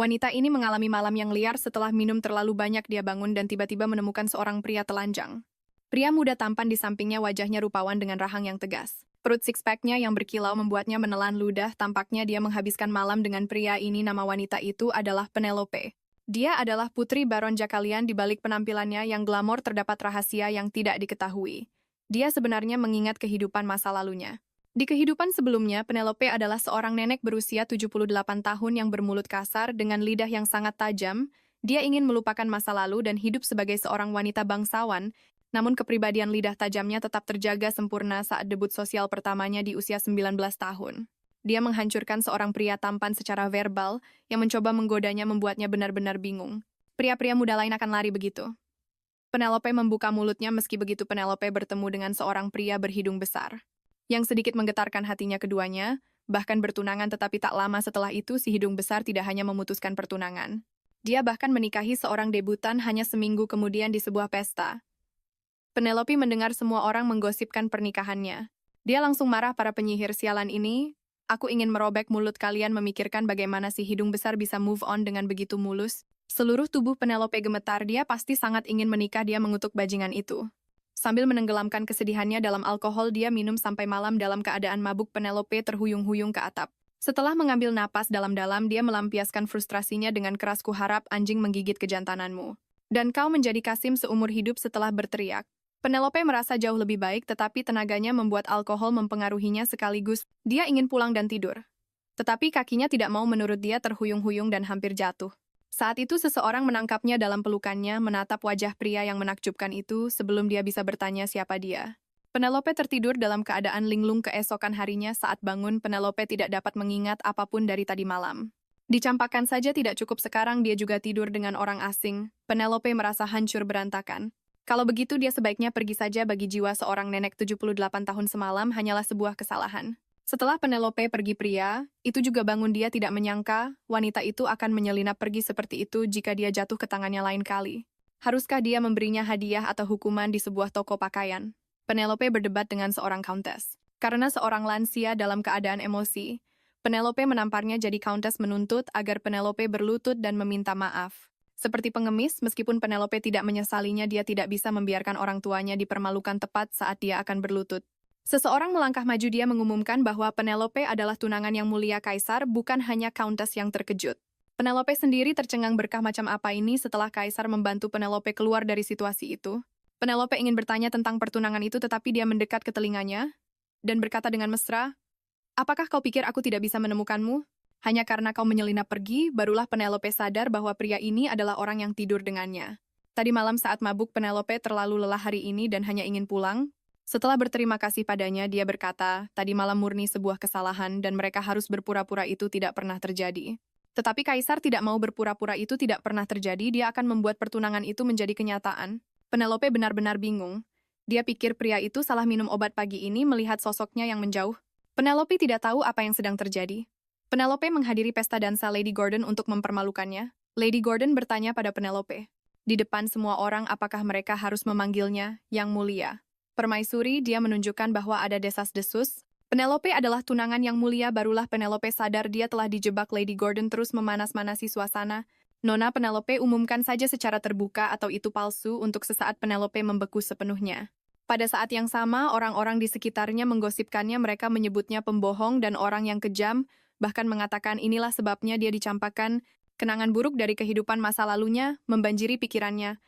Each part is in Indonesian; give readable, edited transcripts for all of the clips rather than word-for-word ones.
Wanita ini mengalami malam yang liar setelah minum terlalu banyak. Dia bangun dan tiba-tiba menemukan seorang pria telanjang. Pria muda tampan di sampingnya, wajahnya rupawan dengan rahang yang tegas. Perut six-pack-nya yang berkilau membuatnya menelan ludah. Tampaknya dia menghabiskan malam dengan pria ini. Nama wanita itu adalah Penelope. Dia adalah putri Baron Jakalian. Di balik penampilannya yang glamor terdapat rahasia yang tidak diketahui. Dia sebenarnya mengingat kehidupan masa lalunya. Di kehidupan sebelumnya, Penelope adalah seorang nenek berusia 78 tahun yang bermulut kasar dengan lidah yang sangat tajam. Dia ingin melupakan masa lalu dan hidup sebagai seorang wanita bangsawan, namun kepribadian lidah tajamnya tetap terjaga sempurna saat debut sosial pertamanya di usia 19 tahun. Dia menghancurkan seorang pria tampan secara verbal yang mencoba menggodanya, membuatnya benar-benar bingung. Pria-pria muda lain akan lari begitu. Penelope membuka mulutnya. Meski begitu Penelope bertemu dengan seorang pria berhidung besar yang sedikit menggetarkan hatinya keduanya, bahkan bertunangan. Tetapi tak lama setelah itu si hidung besar tidak hanya memutuskan pertunangan. Dia bahkan menikahi seorang debutan hanya seminggu kemudian di sebuah pesta. Penelope mendengar semua orang menggosipkan pernikahannya. Dia langsung marah, para penyihir sialan ini. Aku ingin merobek mulut kalian. Memikirkan bagaimana si hidung besar bisa move on dengan begitu mulus. Seluruh tubuh Penelope gemetar. Dia pasti sangat ingin menikah. Dia mengutuk bajingan itu. Sambil menenggelamkan kesedihannya dalam alkohol, dia minum sampai malam. Dalam keadaan mabuk, Penelope terhuyung-huyung ke atap. Setelah mengambil napas dalam-dalam, dia melampiaskan frustrasinya dengan keras. Kuharap anjing menggigit kejantananmu. Dan kau menjadi Kasim seumur hidup. Setelah berteriak, Penelope merasa jauh lebih baik, tetapi tenaganya membuat alkohol mempengaruhinya sekaligus. Dia ingin pulang dan tidur. Tetapi kakinya tidak mau menurut dia, terhuyung-huyung dan hampir jatuh. Saat itu seseorang menangkapnya dalam pelukannya, menatap wajah pria yang menakjubkan itu sebelum dia bisa bertanya siapa dia. Penelope tertidur dalam keadaan linglung. Keesokan harinya saat bangun, Penelope tidak dapat mengingat apapun dari tadi malam. Dicampakkan saja tidak cukup, sekarang dia juga tidur dengan orang asing. Penelope merasa hancur berantakan. Kalau begitu dia sebaiknya pergi saja. Bagi jiwa seorang nenek 78 tahun, semalam hanyalah sebuah kesalahan. Setelah Penelope pergi, pria itu juga bangun. Dia tidak menyangka wanita itu akan menyelinap pergi seperti itu jika dia jatuh ke tangannya lain kali. Haruskah dia memberinya hadiah atau hukuman di sebuah toko pakaian? Penelope berdebat dengan seorang countess. Karena seorang lansia dalam keadaan emosi, Penelope menamparnya. Jadi countess menuntut agar Penelope berlutut dan meminta maaf. Seperti pengemis, meskipun Penelope tidak menyesalinya, dia tidak bisa membiarkan orang tuanya dipermalukan tepat saat dia akan berlutut. Seseorang melangkah maju. Dia mengumumkan bahwa Penelope adalah tunangan yang mulia kaisar, bukan hanya countess yang terkejut. Penelope sendiri tercengang, berkah macam apa ini? Setelah kaisar membantu Penelope keluar dari situasi itu, Penelope ingin bertanya tentang pertunangan itu, tetapi dia mendekat ke telinganya dan berkata dengan mesra, "Apakah kau pikir aku tidak bisa menemukanmu? Hanya karena kau menyelinap pergi." Barulah Penelope sadar bahwa pria ini adalah orang yang tidur dengannya. Tadi malam saat mabuk, Penelope terlalu lelah hari ini dan hanya ingin pulang. Setelah berterima kasih padanya, dia berkata, tadi malam murni sebuah kesalahan dan mereka harus berpura-pura itu tidak pernah terjadi. Tetapi kaisar tidak mau berpura-pura itu tidak pernah terjadi. Dia akan membuat pertunangan itu menjadi kenyataan. Penelope benar-benar bingung. Dia pikir pria itu salah minum obat pagi ini melihat sosoknya yang menjauh. Penelope tidak tahu apa yang sedang terjadi. Penelope menghadiri pesta dansa Lady Gordon untuk mempermalukannya. Lady Gordon bertanya pada Penelope, di depan semua orang, apakah mereka harus memanggilnya Yang Mulia? Permaisuri, dia menunjukkan bahwa ada desas-desus. Penelope adalah tunangan yang mulia. Barulah Penelope sadar dia telah dijebak. Lady Gordon terus memanas-manasi suasana. Nona Penelope, umumkan saja secara terbuka atau itu palsu. Untuk sesaat Penelope membeku sepenuhnya. Pada saat yang sama, orang-orang di sekitarnya menggosipkannya. Mereka menyebutnya pembohong dan orang yang kejam, bahkan mengatakan inilah sebabnya dia dicampakkan. Kenangan buruk dari kehidupan masa lalunya membanjiri pikirannya.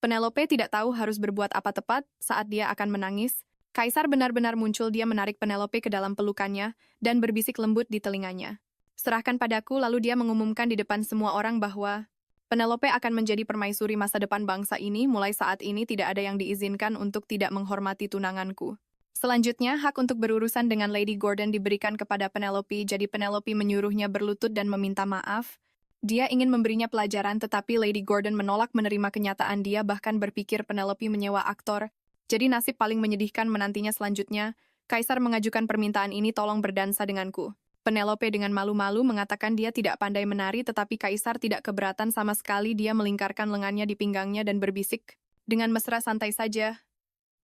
Penelope tidak tahu harus berbuat apa tepat saat dia akan menangis. Kaisar benar-benar muncul. Dia menarik Penelope ke dalam pelukannya dan berbisik lembut di telinganya. Serahkan padaku. Lalu dia mengumumkan di depan semua orang bahwa Penelope akan menjadi permaisuri masa depan bangsa ini. Mulai saat ini tidak ada yang diizinkan untuk tidak menghormati tunanganku. Selanjutnya, hak untuk berurusan dengan Lady Gordon diberikan kepada Penelope. Jadi Penelope menyuruhnya berlutut dan meminta maaf. Dia ingin memberinya pelajaran, tetapi Lady Gordon menolak menerima kenyataan. Dia bahkan berpikir Penelope menyewa aktor. Jadi nasib paling menyedihkan menantinya selanjutnya. Kaisar mengajukan permintaan ini, tolong berdansa denganku. Penelope dengan malu-malu mengatakan dia tidak pandai menari, tetapi Kaisar tidak keberatan sama sekali. Dia melingkarkan lengannya di pinggangnya dan berbisik dengan mesra, santai saja.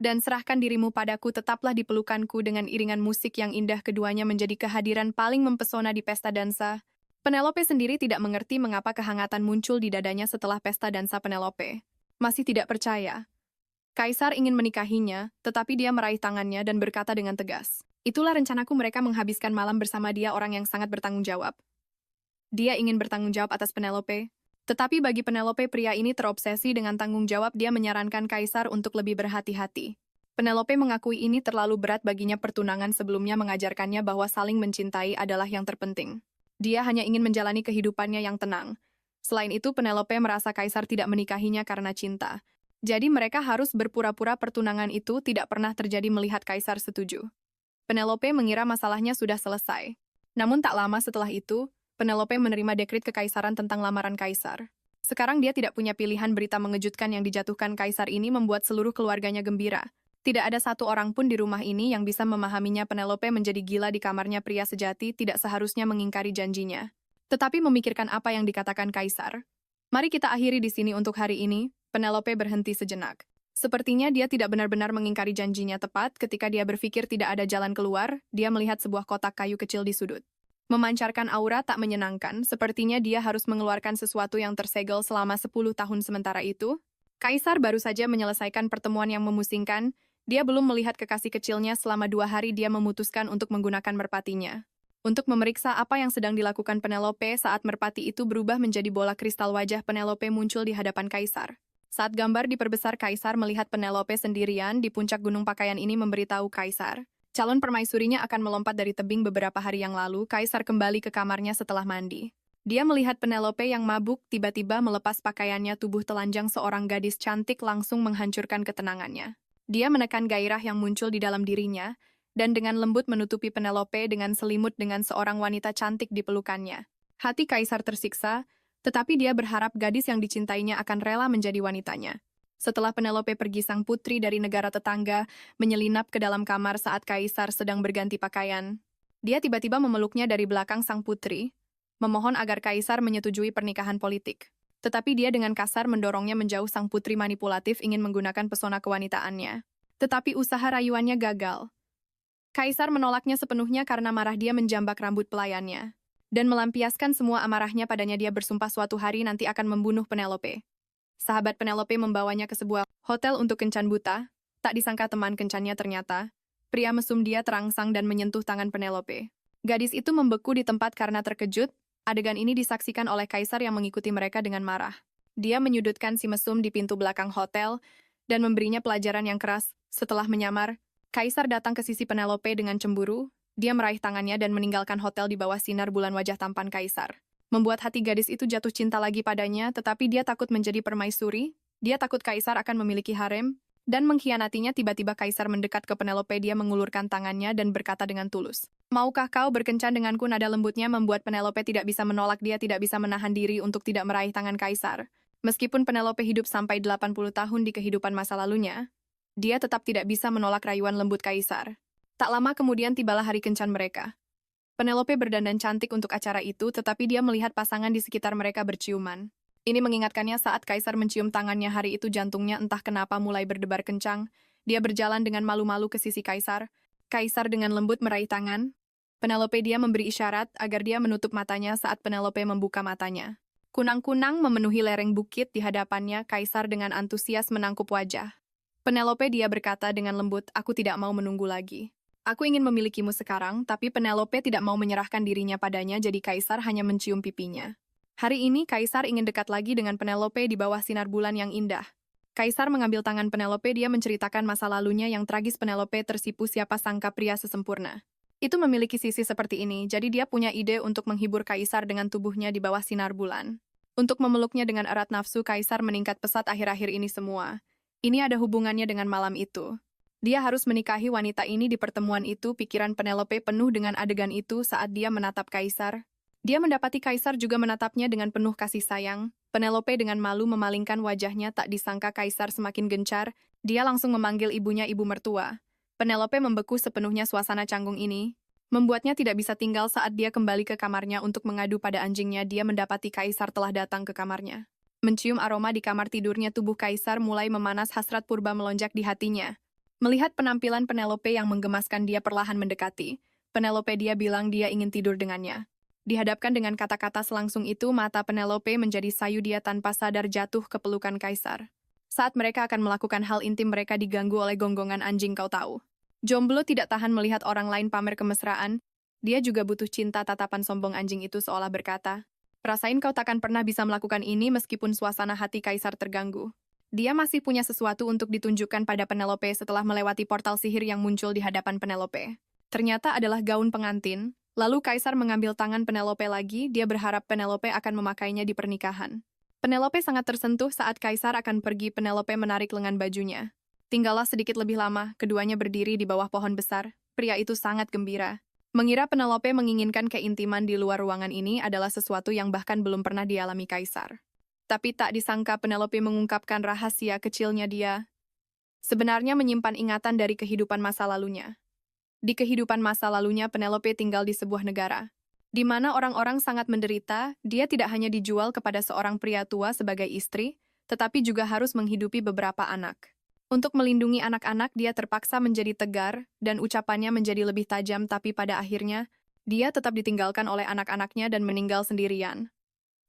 Dan serahkan dirimu padaku, tetaplah di pelukanku. Dengan iringan musik yang indah, keduanya menjadi kehadiran paling mempesona di pesta dansa. Penelope sendiri tidak mengerti mengapa kehangatan muncul di dadanya setelah pesta dansa Penelope. Masih tidak percaya. Kaisar ingin menikahinya, tetapi dia meraih tangannya dan berkata dengan tegas, "Itulah rencanaku, mereka menghabiskan malam bersama dia, orang yang sangat bertanggung jawab." Dia ingin bertanggung jawab atas Penelope. Tetapi bagi Penelope, pria ini terobsesi dengan tanggung jawab. Dia menyarankan Kaisar untuk lebih berhati-hati. Penelope mengakui ini terlalu berat baginya. Pertunangan sebelumnya mengajarkannya bahwa saling mencintai adalah yang terpenting. Dia hanya ingin menjalani kehidupannya yang tenang. Selain itu, Penelope merasa Kaisar tidak menikahinya karena cinta. Jadi mereka harus berpura-pura pertunangan itu tidak pernah terjadi melihat Kaisar setuju. Penelope mengira masalahnya sudah selesai. Namun tak lama setelah itu, Penelope menerima dekrit kekaisaran tentang lamaran Kaisar. Sekarang dia tidak punya pilihan. Berita mengejutkan yang dijatuhkan Kaisar ini membuat seluruh keluarganya gembira. Tidak ada satu orang pun di rumah ini yang bisa memahaminya. Penelope menjadi gila di kamarnya. Pria sejati tidak seharusnya mengingkari janjinya. Tetapi memikirkan apa yang dikatakan Kaisar. Mari kita akhiri di sini untuk hari ini. Penelope berhenti sejenak. Sepertinya dia tidak benar-benar mengingkari janjinya. Tepat ketika dia berpikir tidak ada jalan keluar, dia melihat sebuah kotak kayu kecil di sudut. Memancarkan aura tak menyenangkan, sepertinya dia harus mengeluarkan sesuatu yang tersegel selama 10 tahun. Sementara itu, Kaisar baru saja menyelesaikan pertemuan yang memusingkan. Dia belum melihat kekasih kecilnya selama 2 hari. Dia memutuskan untuk menggunakan merpatinya untuk memeriksa apa yang sedang dilakukan Penelope. Saat merpati itu berubah menjadi bola kristal, wajah Penelope muncul di hadapan Kaisar. Saat gambar diperbesar, Kaisar melihat Penelope sendirian di puncak gunung. Pakaian ini memberitahu Kaisar calon permaisurinya akan melompat dari tebing. Beberapa hari yang lalu, Kaisar kembali ke kamarnya setelah mandi. Dia melihat Penelope yang mabuk tiba-tiba melepas pakaiannya. Tubuh telanjang seorang gadis cantik langsung menghancurkan ketenangannya. Dia menekan gairah yang muncul di dalam dirinya, dan dengan lembut menutupi Penelope dengan selimut dengan seorang wanita cantik di pelukannya. Hati Kaisar tersiksa, tetapi dia berharap gadis yang dicintainya akan rela menjadi wanitanya. Setelah Penelope pergi, sang putri dari negara tetangga menyelinap ke dalam kamar saat Kaisar sedang berganti pakaian. Dia tiba-tiba memeluknya dari belakang sang putri, memohon agar Kaisar menyetujui pernikahan politik. Tetapi dia dengan kasar mendorongnya menjauh. Sang putri manipulatif ingin menggunakan pesona kewanitaannya. Tetapi usaha rayuannya gagal. Kaisar menolaknya sepenuhnya karena marah. Dia menjambak rambut pelayannya dan melampiaskan semua amarahnya padanya. Dia bersumpah suatu hari nanti akan membunuh Penelope. Sahabat Penelope membawanya ke sebuah hotel untuk kencan buta. Tak disangka teman kencannya ternyata pria mesum. Dia terangsang dan menyentuh tangan Penelope. Gadis itu membeku di tempat karena terkejut. Adegan ini disaksikan oleh Kaisar yang mengikuti mereka dengan marah. Dia menyudutkan si mesum di pintu belakang hotel dan memberinya pelajaran yang keras. Setelah menyamar, Kaisar datang ke sisi Penelope dengan cemburu. Dia meraih tangannya dan meninggalkan hotel di bawah sinar bulan. Wajah tampan Kaisar membuat hati gadis itu jatuh cinta lagi padanya, tetapi dia takut menjadi permaisuri. Dia takut Kaisar akan memiliki harem dan mengkhianatinya. Tiba-tiba Kaisar mendekat ke Penelope. Dia mengulurkan tangannya dan berkata dengan tulus, "Maukah kau berkencan denganku?" Nada lembutnya membuat Penelope tidak bisa menolak. Dia tidak bisa menahan diri untuk tidak meraih tangan Kaisar. Meskipun Penelope hidup sampai 80 tahun di kehidupan masa lalunya, dia tetap tidak bisa menolak rayuan lembut Kaisar. Tak lama kemudian tibalah hari kencan mereka. Penelope berdandan cantik untuk acara itu, tetapi dia melihat pasangan di sekitar mereka berciuman. Ini mengingatkannya saat Kaisar mencium tangannya hari itu. Jantungnya entah kenapa mulai berdebar kencang. Dia berjalan dengan malu-malu ke sisi Kaisar. Kaisar dengan lembut meraih tangan Penelope. Dia memberi isyarat agar dia menutup matanya saat Penelope membuka matanya. Kunang-kunang memenuhi lereng bukit di hadapannya. Kaisar dengan antusias menangkup wajah Penelope. Dia berkata dengan lembut, "Aku tidak mau menunggu lagi. Aku ingin memilikimu sekarang." Tapi Penelope tidak mau menyerahkan dirinya padanya, jadi Kaisar hanya mencium pipinya. Hari ini Kaisar ingin dekat lagi dengan Penelope di bawah sinar bulan yang indah. Kaisar mengambil tangan Penelope. Dia menceritakan masa lalunya yang tragis. Penelope tersipu, siapa sangka pria sesempurna itu memiliki sisi seperti ini, jadi dia punya ide untuk menghibur Kaisar dengan tubuhnya di bawah sinar bulan. Untuk memeluknya dengan erat, nafsu Kaisar meningkat pesat akhir-akhir ini semua. Ini ada hubungannya dengan malam itu. Dia harus menikahi wanita ini. Di pertemuan itu, pikiran Penelope penuh dengan adegan itu saat dia menatap Kaisar. Dia mendapati Kaisar juga menatapnya dengan penuh kasih sayang. Penelope dengan malu memalingkan wajahnya. Tak disangka Kaisar semakin gencar. Dia langsung memanggil ibunya, ibu mertua. Penelope membeku sepenuhnya. Suasana canggung ini membuatnya tidak bisa tinggal. Saat dia kembali ke kamarnya untuk mengadu pada anjingnya, dia mendapati Kaisar telah datang ke kamarnya. Mencium aroma di kamar tidurnya, tubuh Kaisar mulai memanas. Hasrat purba melonjak di hatinya. Melihat penampilan Penelope yang menggemaskan, dia perlahan mendekati Penelope. Dia bilang dia ingin tidur dengannya. Dihadapkan dengan kata-kata selangsung itu, mata Penelope menjadi sayu, dia tanpa sadar jatuh ke pelukan kaisar. Saat mereka akan melakukan hal intim, mereka diganggu oleh gonggongan anjing, kau tahu. Jomblo tidak tahan melihat orang lain pamer kemesraan. Dia juga butuh cinta. Tatapan sombong anjing itu seolah berkata, rasain kau takkan pernah bisa melakukan ini. Meskipun suasana hati kaisar terganggu, dia masih punya sesuatu untuk ditunjukkan pada Penelope. Setelah melewati portal sihir yang muncul di hadapan Penelope, ternyata adalah gaun pengantin. Lalu kaisar mengambil tangan Penelope lagi. Dia berharap Penelope akan memakainya di pernikahan. Penelope sangat tersentuh saat kaisar akan pergi. Penelope menarik lengan bajunya. Tinggallah sedikit lebih lama, keduanya berdiri di bawah pohon besar. Pria itu sangat gembira. Mengira Penelope menginginkan keintiman di luar ruangan ini adalah sesuatu yang bahkan belum pernah dialami kaisar. Tapi tak disangka Penelope mengungkapkan rahasia kecilnya. Dia sebenarnya menyimpan ingatan dari kehidupan masa lalunya. Di kehidupan masa lalunya, Penelope tinggal di sebuah negara di mana orang-orang sangat menderita. Dia tidak hanya dijual kepada seorang pria tua sebagai istri, tetapi juga harus menghidupi beberapa anak. Untuk melindungi anak-anak, dia terpaksa menjadi tegar, dan ucapannya menjadi lebih tajam, tapi pada akhirnya, dia tetap ditinggalkan oleh anak-anaknya dan meninggal sendirian.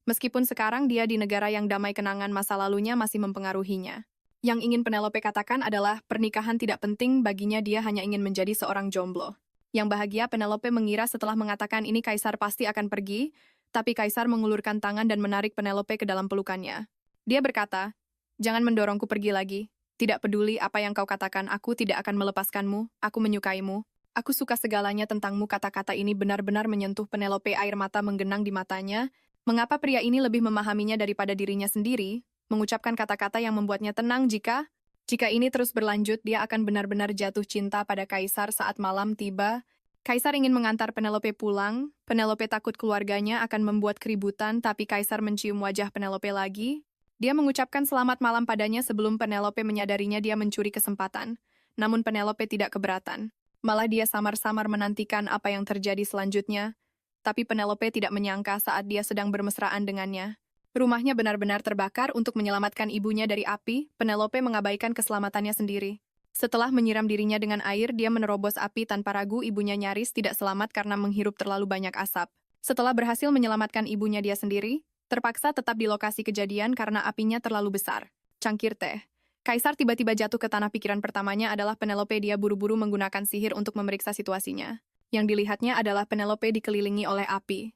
Meskipun sekarang dia di negara yang damai, kenangan masa lalunya masih mempengaruhinya. Yang ingin Penelope katakan adalah pernikahan tidak penting baginya, dia hanya ingin menjadi seorang jomblo. Yang bahagia, Penelope mengira setelah mengatakan ini kaisar pasti akan pergi, tapi kaisar mengulurkan tangan dan menarik Penelope ke dalam pelukannya. Dia berkata, jangan mendorongku pergi lagi. Tidak peduli apa yang kau katakan, aku tidak akan melepaskanmu, aku menyukaimu. Aku suka segalanya tentangmu. Kata-kata ini benar-benar menyentuh Penelope, air mata menggenang di matanya. Mengapa pria ini lebih memahaminya daripada dirinya sendiri? Mengucapkan kata-kata yang membuatnya tenang. Jika ini terus berlanjut, dia akan benar-benar jatuh cinta pada kaisar. Saat malam tiba, kaisar ingin mengantar Penelope pulang. Penelope takut keluarganya akan membuat keributan, tapi kaisar mencium wajah Penelope lagi. Dia mengucapkan selamat malam padanya. Sebelum Penelope menyadarinya, dia mencuri kesempatan. Namun Penelope tidak keberatan. Malah dia samar-samar menantikan apa yang terjadi selanjutnya. Tapi Penelope tidak menyangka saat dia sedang bermesraan dengannya, rumahnya benar-benar terbakar. Untuk menyelamatkan ibunya dari api, Penelope mengabaikan keselamatannya sendiri. Setelah menyiram dirinya dengan air, dia menerobos api tanpa ragu. Ibunya nyaris tidak selamat karena menghirup terlalu banyak asap. Setelah berhasil menyelamatkan ibunya, dia sendiri terpaksa tetap di lokasi kejadian karena apinya terlalu besar. Cangkir teh. Kaisar tiba-tiba jatuh ke tanah. Pikiran pertamanya adalah Penelope. Dia buru-buru menggunakan sihir untuk memeriksa situasinya. Yang dilihatnya adalah Penelope dikelilingi oleh api.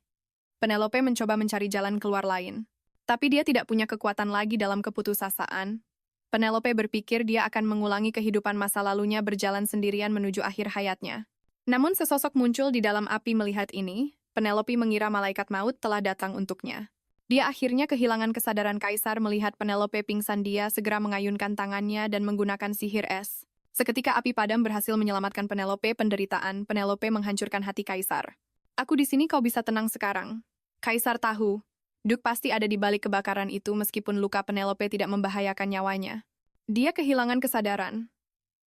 Penelope mencoba mencari jalan keluar lain. Tapi dia tidak punya kekuatan lagi dalam keputusasaan. Penelope berpikir dia akan mengulangi kehidupan masa lalunya, berjalan sendirian menuju akhir hayatnya. Namun sesosok muncul di dalam api. Melihat ini, Penelope mengira malaikat maut telah datang untuknya. Dia akhirnya kehilangan kesadaran. Kaisar melihat Penelope pingsan. Dia segera mengayunkan tangannya dan menggunakan sihir es. Seketika api padam berhasil menyelamatkan Penelope. Penderitaan Penelope menghancurkan hati kaisar. Aku di sini, kau bisa tenang sekarang. Kaisar tahu Duke pasti ada di balik kebakaran itu. Meskipun luka Penelope tidak membahayakan nyawanya, dia kehilangan kesadaran.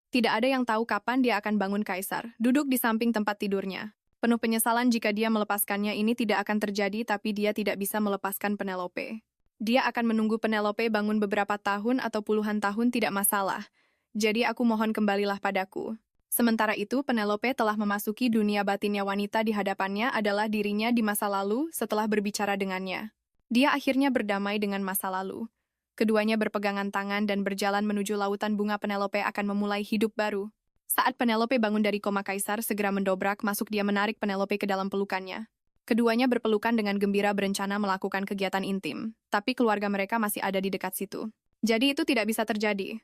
Tidak ada yang tahu kapan dia akan bangun. Kaisar duduk di samping tempat tidurnya, penuh penyesalan. Jika dia melepaskannya, ini tidak akan terjadi, tapi dia tidak bisa melepaskan Penelope. Dia akan menunggu Penelope bangun beberapa tahun atau puluhan tahun, tidak masalah. Jadi aku mohon, kembalilah padaku. Sementara itu, Penelope telah memasuki dunia batinnya. Wanita di hadapannya adalah dirinya di masa lalu. Setelah berbicara dengannya, dia akhirnya berdamai dengan masa lalu. Keduanya berpegangan tangan dan berjalan menuju lautan bunga. Penelope akan memulai hidup baru. Saat Penelope bangun dari koma, kaisar segera mendobrak masuk. Dia menarik Penelope ke dalam pelukannya. Keduanya berpelukan dengan gembira, berencana melakukan kegiatan intim. Tapi keluarga mereka masih ada di dekat situ. Jadi itu tidak bisa terjadi.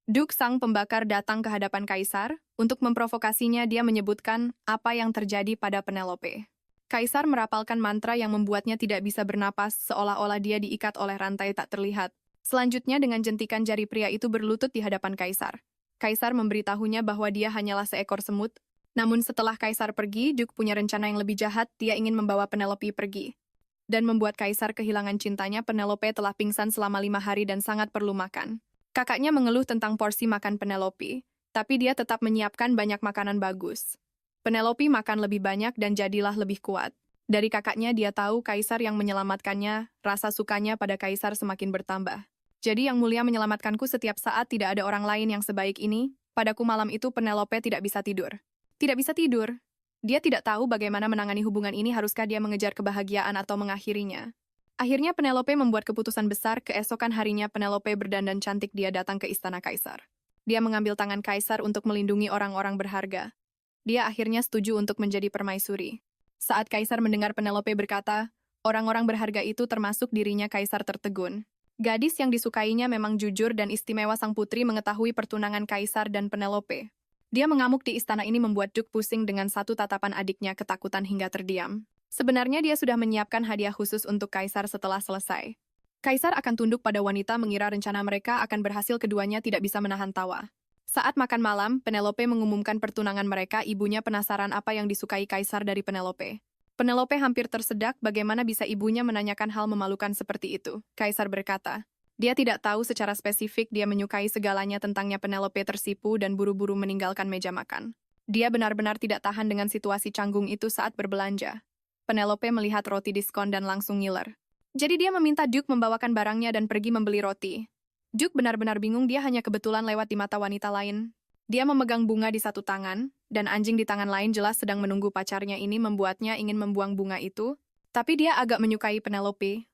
Duke sang pembakar datang ke hadapan kaisar. Untuk memprovokasinya, dia menyebutkan apa yang terjadi pada Penelope. Kaisar merapalkan mantra yang membuatnya tidak bisa bernapas, seolah-olah dia diikat oleh rantai tak terlihat. Selanjutnya, dengan jentikan jari, pria itu berlutut di hadapan kaisar. Kaisar memberitahunya bahwa dia hanyalah seekor semut. Namun setelah kaisar pergi, Duke punya rencana yang lebih jahat. Dia ingin membawa Penelope pergi dan membuat kaisar kehilangan cintanya. Penelope telah pingsan selama 5 hari dan sangat perlu makan. Kakaknya mengeluh tentang porsi makan Penelope, tapi dia tetap menyiapkan banyak makanan bagus. Penelope makan lebih banyak dan jadilah lebih kuat. Dari kakaknya dia tahu kaisar yang menyelamatkannya. Rasa sukanya pada kaisar semakin bertambah. Jadi yang mulia menyelamatkanku setiap saat, tidak ada orang lain yang sebaik ini. Padaku malam itu Penelope tidak bisa tidur. Tidak bisa tidur. Dia tidak tahu bagaimana menangani hubungan ini, haruskah dia mengejar kebahagiaan atau mengakhirinya. Akhirnya Penelope membuat keputusan besar. Keesokan harinya Penelope berdandan cantik, dia datang ke istana kaisar. Dia mengambil tangan kaisar untuk melindungi orang-orang berharga. Dia akhirnya setuju untuk menjadi permaisuri. Saat kaisar mendengar Penelope berkata, orang-orang berharga itu termasuk dirinya, kaisar tertegun. Gadis yang disukainya memang jujur dan istimewa. Sang putri mengetahui pertunangan kaisar dan Penelope. Dia mengamuk di istana ini membuat Duke pusing. Dengan satu tatapan adiknya ketakutan hingga terdiam. Sebenarnya dia sudah menyiapkan hadiah khusus untuk kaisar setelah selesai. Kaisar akan tunduk pada wanita, mengira rencana mereka akan berhasil. Keduanya tidak bisa menahan tawa. Saat makan malam, Penelope mengumumkan pertunangan mereka. Ibunya penasaran apa yang disukai kaisar dari Penelope. Penelope hampir tersedak, bagaimana bisa ibunya menanyakan hal memalukan seperti itu. Kaisar berkata, dia tidak tahu secara spesifik, dia menyukai segalanya tentangnya. Penelope tersipu dan buru-buru meninggalkan meja makan. Dia benar-benar tidak tahan dengan situasi canggung itu saat berbelanja. Penelope melihat roti diskon dan langsung ngiler. Jadi dia meminta Duke membawakan barangnya dan pergi membeli roti. Duke benar-benar bingung, dia hanya kebetulan lewat di mata wanita lain. Dia memegang bunga di satu tangan, dan anjing di tangan lain, jelas sedang menunggu pacarnya. Ini membuatnya ingin membuang bunga itu, tapi dia agak menyukai Penelope.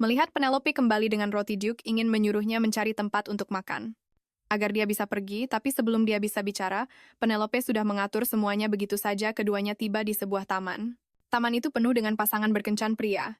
Melihat Penelope kembali dengan roti, Duke ingin menyuruhnya mencari tempat untuk makan. Agar dia bisa pergi, tapi sebelum dia bisa bicara, Penelope sudah mengatur semuanya begitu saja. Keduanya tiba di sebuah taman. Taman itu penuh dengan pasangan berkencan pria.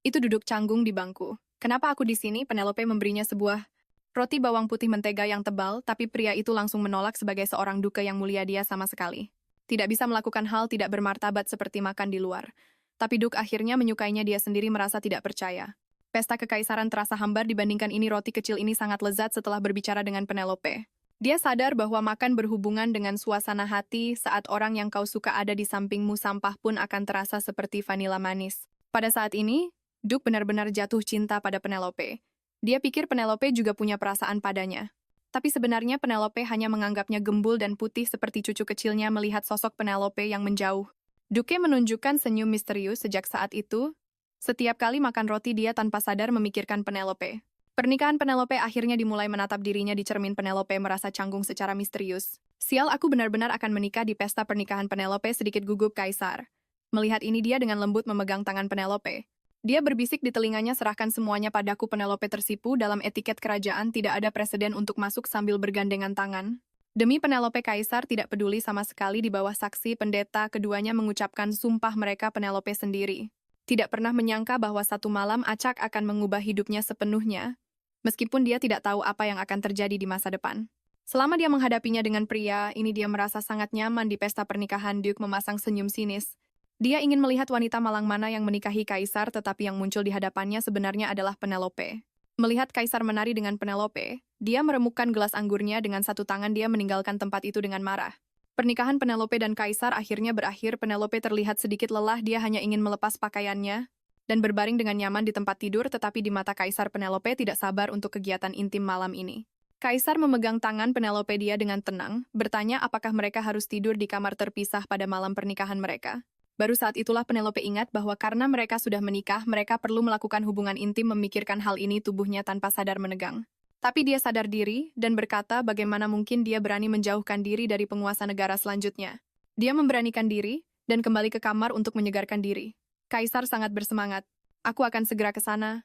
Itu duduk canggung di bangku. Kenapa aku di sini? Penelope memberinya sebuah roti bawang putih mentega yang tebal, tapi pria itu langsung menolak. Sebagai seorang duke yang mulia, dia sama sekali tidak bisa melakukan hal tidak bermartabat seperti makan di luar. Tapi Duke akhirnya menyukainya, dia sendiri merasa tidak percaya. Pesta kekaisaran terasa hambar dibandingkan ini. Roti kecil ini sangat lezat. Setelah berbicara dengan Penelope, dia sadar bahwa makan berhubungan dengan suasana hati. Saat orang yang kau suka ada di sampingmu, sampah pun akan terasa seperti vanila manis. Pada saat ini, Duke benar-benar jatuh cinta pada Penelope. Dia pikir Penelope juga punya perasaan padanya. Tapi sebenarnya Penelope hanya menganggapnya gembul dan putih seperti cucu kecilnya. Melihat sosok Penelope yang menjauh, Duke menunjukkan senyum misterius. Sejak saat itu, setiap kali makan roti dia tanpa sadar memikirkan Penelope. Pernikahan Penelope akhirnya dimulai. Menatap dirinya di cermin, Penelope merasa canggung secara misterius. Sial, aku benar-benar akan menikah di pesta pernikahan Penelope. Sedikit gugup kaisar. Melihat ini, dia dengan lembut memegang tangan Penelope. Dia berbisik di telinganya, serahkan semuanya padaku. Penelope tersipu. Dalam etiket kerajaan tidak ada presiden untuk masuk sambil bergandengan tangan. Demi Penelope, kaisar tidak peduli sama sekali. Di bawah saksi pendeta, keduanya mengucapkan sumpah mereka. Penelope sendiri tidak pernah menyangka bahwa satu malam acak akan mengubah hidupnya sepenuhnya, meskipun dia tidak tahu apa yang akan terjadi di masa depan. Selama dia menghadapinya dengan pria ini, dia merasa sangat nyaman. Di pesta pernikahan, Duke memasang senyum sinis. Dia ingin melihat wanita malang mana yang menikahi kaisar, tetapi yang muncul di hadapannya sebenarnya adalah Penelope. Melihat kaisar menari dengan Penelope, dia meremukkan gelas anggurnya dengan satu tangan. Dia meninggalkan tempat itu dengan marah. Pernikahan Penelope dan kaisar akhirnya berakhir. Penelope terlihat sedikit lelah. Dia hanya ingin melepas pakaiannya dan berbaring dengan nyaman di tempat tidur, tetapi di mata kaisar, Penelope tidak sabar untuk kegiatan intim malam ini. Kaisar memegang tangan Penelope dia dengan tenang, bertanya apakah mereka harus tidur di kamar terpisah pada malam pernikahan mereka. Baru saat itulah Penelope ingat bahwa karena mereka sudah menikah, mereka perlu melakukan hubungan intim. Memikirkan hal ini, tubuhnya tanpa sadar menegang. Tapi dia sadar diri dan berkata bagaimana mungkin dia berani menjauhkan diri dari penguasa negara selanjutnya. Dia memberanikan diri dan kembali ke kamar untuk menyegarkan diri. Kaisar sangat bersemangat. Aku akan segera ke sana.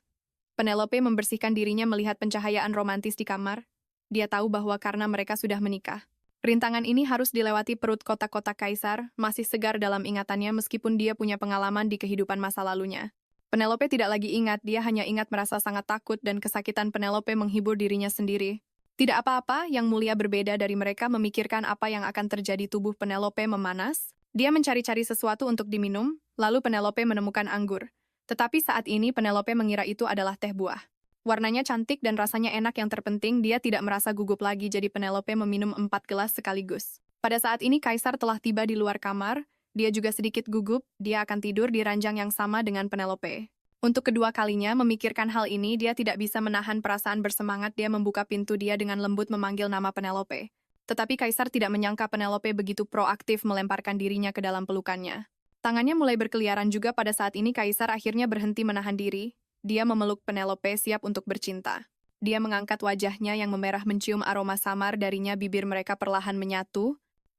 Penelope membersihkan dirinya melihat pencahayaan romantis di kamar. Dia tahu bahwa karena mereka sudah menikah, rintangan ini harus dilewati. Perut kotak-kotak kaisar masih segar dalam ingatannya meskipun dia punya pengalaman di kehidupan masa lalunya. Penelope tidak lagi ingat, dia hanya ingat merasa sangat takut dan kesakitan. Penelope menghibur dirinya sendiri. Tidak apa-apa, yang mulia berbeda dari mereka memikirkan apa yang akan terjadi. Tubuh Penelope memanas. Dia mencari-cari sesuatu untuk diminum, lalu Penelope menemukan anggur. Tetapi saat ini Penelope mengira itu adalah teh buah. Warnanya cantik dan rasanya enak. Yang terpenting, dia tidak merasa gugup lagi. Jadi Penelope meminum 4 gelas sekaligus. Pada saat ini kaisar telah tiba di luar kamar. Dia juga sedikit gugup. Dia akan tidur di ranjang yang sama dengan Penelope. Untuk kedua kalinya memikirkan hal ini, dia tidak bisa menahan perasaan bersemangat. Dia membuka pintu, dia dengan lembut memanggil nama Penelope. Tetapi kaisar tidak menyangka Penelope begitu proaktif melemparkan dirinya ke dalam pelukannya. Tangannya mulai berkeliaran juga. Pada saat ini kaisar akhirnya berhenti menahan diri. Dia memeluk Penelope siap untuk bercinta. Dia mengangkat wajahnya yang memerah mencium aroma samar darinya. Bibir mereka perlahan menyatu.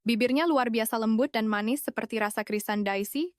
Bibirnya luar biasa lembut dan manis seperti rasa krisan daisy.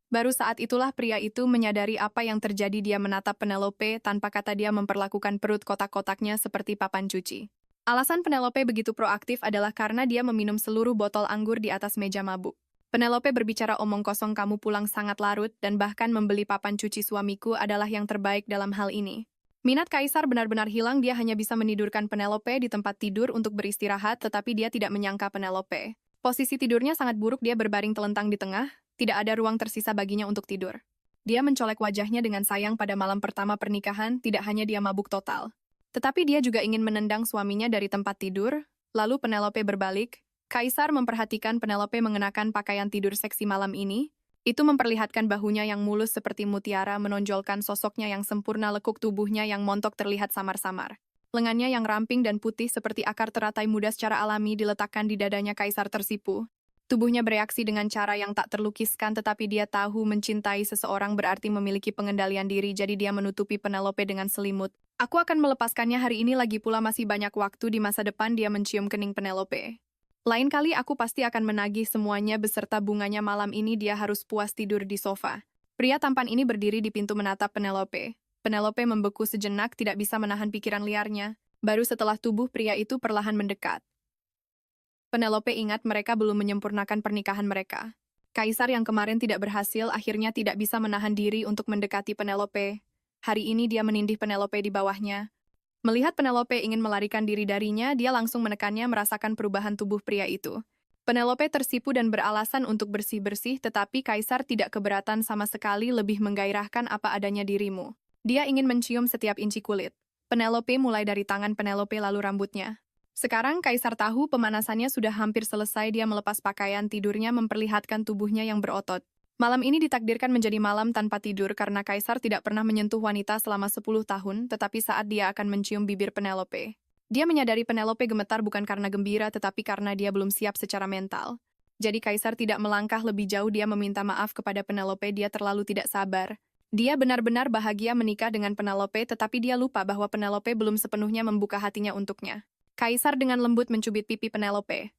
Baru saat itulah pria itu menyadari apa yang terjadi. Dia menatap Penelope tanpa kata. Dia memperlakukan perut kotak-kotaknya seperti papan cuci. Alasan Penelope begitu proaktif adalah karena dia meminum seluruh botol anggur di atas meja mabuk. Penelope berbicara omong kosong, kamu pulang sangat larut, dan bahkan membeli papan cuci suamiku adalah yang terbaik dalam hal ini. Minat Kaisar benar-benar hilang. Dia hanya bisa menidurkan Penelope di tempat tidur untuk beristirahat, tetapi dia tidak menyangka Penelope. Posisi tidurnya sangat buruk. Dia berbaring telentang di tengah, tidak ada ruang tersisa baginya untuk tidur. Dia mencolek wajahnya dengan sayang. Pada malam pertama pernikahan, tidak hanya dia mabuk total, tetapi dia juga ingin menendang suaminya dari tempat tidur. Lalu Penelope berbalik. Kaisar memperhatikan Penelope mengenakan pakaian tidur seksi malam ini. Itu memperlihatkan bahunya yang mulus seperti mutiara, menonjolkan sosoknya yang sempurna, lekuk tubuhnya yang montok terlihat samar-samar. Lengannya yang ramping dan putih seperti akar teratai muda secara alami diletakkan di dadanya. Kaisar tersipu. Tubuhnya bereaksi dengan cara yang tak terlukiskan, tetapi dia tahu mencintai seseorang berarti memiliki pengendalian diri, jadi dia menutupi Penelope dengan selimut. Aku akan melepaskannya hari ini, lagi pula masih banyak waktu di masa depan. Dia mencium kening Penelope. Lain kali aku pasti akan menagih semuanya beserta bunganya. Malam ini dia harus puas tidur di sofa. Pria tampan ini berdiri di pintu menatap Penelope. Penelope membeku sejenak, tidak bisa menahan pikiran liarnya. Baru setelah tubuh pria itu perlahan mendekat. Penelope ingat mereka belum menyempurnakan pernikahan mereka. Kaisar yang kemarin tidak berhasil akhirnya tidak bisa menahan diri untuk mendekati Penelope. Hari ini dia menindih Penelope di bawahnya. Melihat Penelope ingin melarikan diri darinya, dia langsung menekannya, merasakan perubahan tubuh pria itu. Penelope tersipu dan beralasan untuk bersih-bersih, tetapi Kaisar tidak keberatan sama sekali, lebih menggairahkan apa adanya dirimu. Dia ingin mencium setiap inci kulit Penelope, mulai dari tangan Penelope lalu rambutnya. Sekarang Kaisar tahu pemanasannya sudah hampir selesai. Dia melepas pakaian tidurnya, memperlihatkan tubuhnya yang berotot. Malam ini ditakdirkan menjadi malam tanpa tidur karena Kaisar tidak pernah menyentuh wanita selama 10 tahun, tetapi saat dia akan mencium bibir Penelope, dia menyadari Penelope gemetar bukan karena gembira, tetapi karena dia belum siap secara mental. Jadi Kaisar tidak melangkah lebih jauh, dia meminta maaf kepada Penelope. Dia terlalu tidak sabar. Dia benar-benar bahagia menikah dengan Penelope, tetapi dia lupa bahwa Penelope belum sepenuhnya membuka hatinya untuknya. Kaisar dengan lembut mencubit pipi Penelope.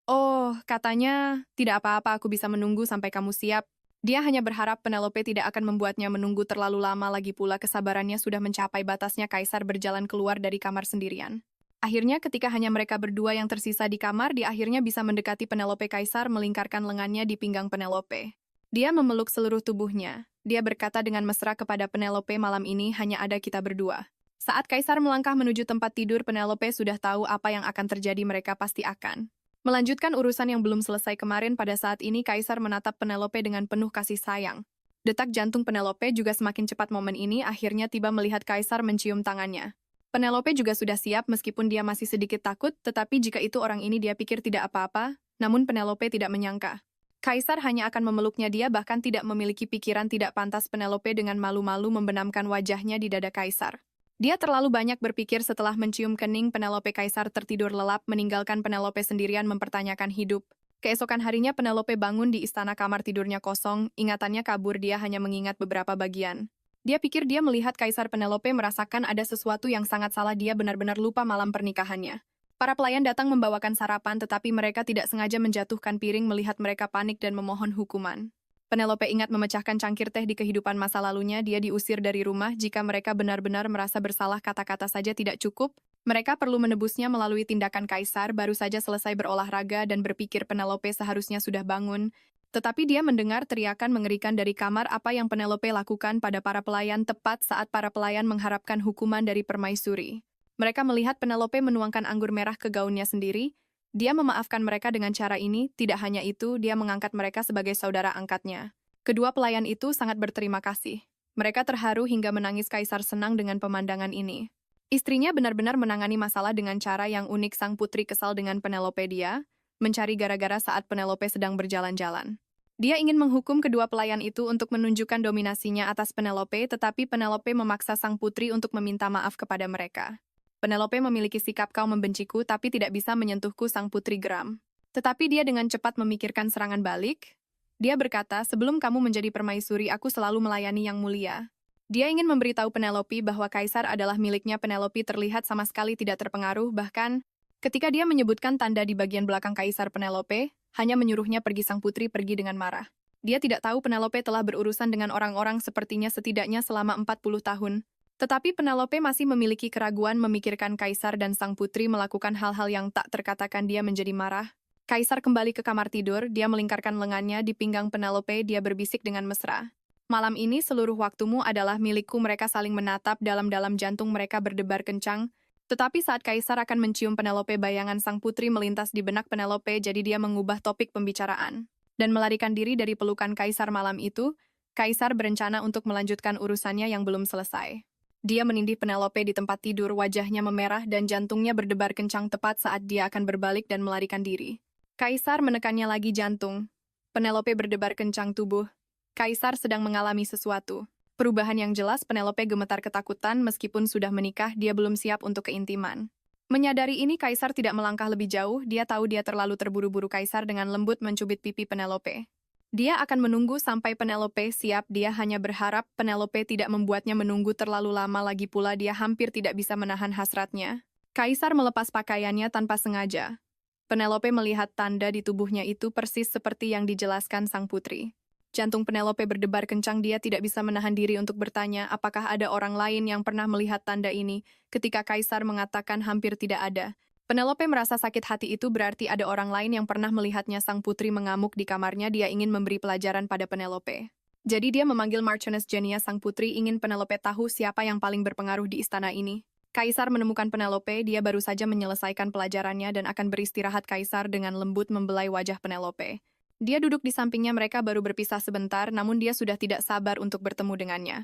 Oh, katanya, tidak apa-apa, aku bisa menunggu sampai kamu siap. Dia hanya berharap Penelope tidak akan membuatnya menunggu terlalu lama, lagi pula kesabarannya sudah mencapai batasnya. Kaisar berjalan keluar dari kamar sendirian. Akhirnya ketika hanya mereka berdua yang tersisa di kamar, dia akhirnya bisa mendekati Penelope. Kaisar melingkarkan lengannya di pinggang Penelope. Dia memeluk seluruh tubuhnya. Dia berkata dengan mesra kepada Penelope, malam ini hanya ada kita berdua. Saat Kaisar melangkah menuju tempat tidur, Penelope sudah tahu apa yang akan terjadi. Mereka pasti akan melanjutkan urusan yang belum selesai kemarin. Pada saat ini Kaisar menatap Penelope dengan penuh kasih sayang. Detak jantung Penelope juga semakin cepat. Momen ini akhirnya tiba melihat Kaisar mencium tangannya. Penelope juga sudah siap meskipun dia masih sedikit takut, tetapi jika itu orang ini dia pikir tidak apa-apa, namun Penelope tidak menyangka. Kaisar hanya akan memeluknya, dia bahkan tidak memiliki pikiran tidak pantas. Penelope dengan malu-malu membenamkan wajahnya di dada Kaisar. Dia terlalu banyak berpikir. Setelah mencium kening Penelope, Kaisar tertidur lelap, meninggalkan Penelope sendirian mempertanyakan hidup. Keesokan harinya Penelope bangun di istana, kamar tidurnya kosong, ingatannya kabur, dia hanya mengingat beberapa bagian. Dia pikir dia melihat Kaisar. Penelope merasakan ada sesuatu yang sangat salah, dia benar-benar lupa malam pernikahannya. Para pelayan datang membawakan sarapan, tetapi mereka tidak sengaja menjatuhkan piring. Melihat mereka panik dan memohon hukuman. Penelope ingat memecahkan cangkir teh di kehidupan masa lalunya. Dia diusir dari rumah. Jika mereka benar-benar merasa bersalah, kata-kata saja tidak cukup. Mereka perlu menebusnya melalui tindakan. Kaisar baru saja selesai berolahraga dan berpikir Penelope seharusnya sudah bangun. Tetapi dia mendengar teriakan mengerikan dari kamar. Apa yang Penelope lakukan pada para pelayan tepat saat para pelayan mengharapkan hukuman dari permaisuri. Mereka melihat Penelope menuangkan anggur merah ke gaunnya sendiri. Dia memaafkan mereka dengan cara ini. Tidak hanya itu, dia mengangkat mereka sebagai saudara angkatnya. Kedua pelayan itu sangat berterima kasih. Mereka terharu hingga menangis. Kaisar senang dengan pemandangan ini. Istrinya benar-benar menangani masalah dengan cara yang unik. Sang putri kesal dengan Penelope. Dia mencari gara-gara saat Penelope sedang berjalan-jalan. Dia ingin menghukum kedua pelayan itu untuk menunjukkan dominasinya atas Penelope, tetapi Penelope memaksa sang putri untuk meminta maaf kepada mereka. Penelope memiliki sikap kau membenciku tapi tidak bisa menyentuhku, sang putri geram. Tetapi dia dengan cepat memikirkan serangan balik. Dia berkata, sebelum kamu menjadi permaisuri, aku selalu melayani yang mulia. Dia ingin memberitahu Penelope bahwa Kaisar adalah miliknya. Penelope terlihat sama sekali tidak terpengaruh, bahkan Ketika dia menyebutkan tanda di bagian belakang Kaisar, Penelope hanya menyuruhnya pergi. Sang putri pergi dengan marah. Dia tidak tahu Penelope telah berurusan dengan orang-orang sepertinya setidaknya selama 40 tahun. Tetapi Penelope masih memiliki keraguan memikirkan Kaisar dan sang putri melakukan hal-hal yang tak terkatakan. Dia menjadi marah. Kaisar kembali ke kamar tidur, dia melingkarkan lengannya di pinggang Penelope, dia berbisik dengan mesra. Malam ini seluruh waktumu adalah milikku. Mereka saling menatap, dalam-dalam jantung mereka berdebar kencang. Tetapi saat Kaisar akan mencium Penelope, bayangan sang putri melintas di benak Penelope, jadi dia mengubah topik pembicaraan. Dan melarikan diri dari pelukan Kaisar malam itu, Kaisar berencana untuk melanjutkan urusannya yang belum selesai. Dia menindih Penelope di tempat tidur, wajahnya memerah dan jantungnya berdebar kencang tepat saat dia akan berbalik dan melarikan diri. Kaisar menekannya lagi jantung. Penelope berdebar kencang tubuh. Kaisar sedang mengalami sesuatu. Perubahan yang jelas. Penelope gemetar ketakutan. Meskipun sudah menikah, dia belum siap untuk keintiman. Menyadari ini, Kaisar tidak melangkah lebih jauh. Dia tahu dia terlalu terburu-buru. Kaisar dengan lembut mencubit pipi Penelope. Dia akan menunggu sampai Penelope siap. Dia hanya berharap Penelope tidak membuatnya menunggu terlalu lama. Lagi pula dia hampir tidak bisa menahan hasratnya. Kaisar melepas pakaiannya tanpa sengaja. Penelope melihat tanda di tubuhnya itu persis seperti yang dijelaskan sang putri. Jantung Penelope berdebar kencang. Dia tidak bisa menahan diri untuk bertanya apakah ada orang lain yang pernah melihat tanda ini. Ketika Kaisar mengatakan hampir tidak ada, Penelope merasa sakit hati. Itu berarti ada orang lain yang pernah melihatnya. Sang putri mengamuk di kamarnya. Dia ingin memberi pelajaran pada Penelope. Jadi dia memanggil Marchioness Genia. Sang putri ingin Penelope tahu siapa yang paling berpengaruh di istana ini. Kaisar menemukan Penelope. Dia baru saja menyelesaikan pelajarannya dan akan beristirahat. Kaisar dengan lembut membelai wajah Penelope. Dia duduk di sampingnya. Mereka baru berpisah sebentar, namun dia sudah tidak sabar untuk bertemu dengannya.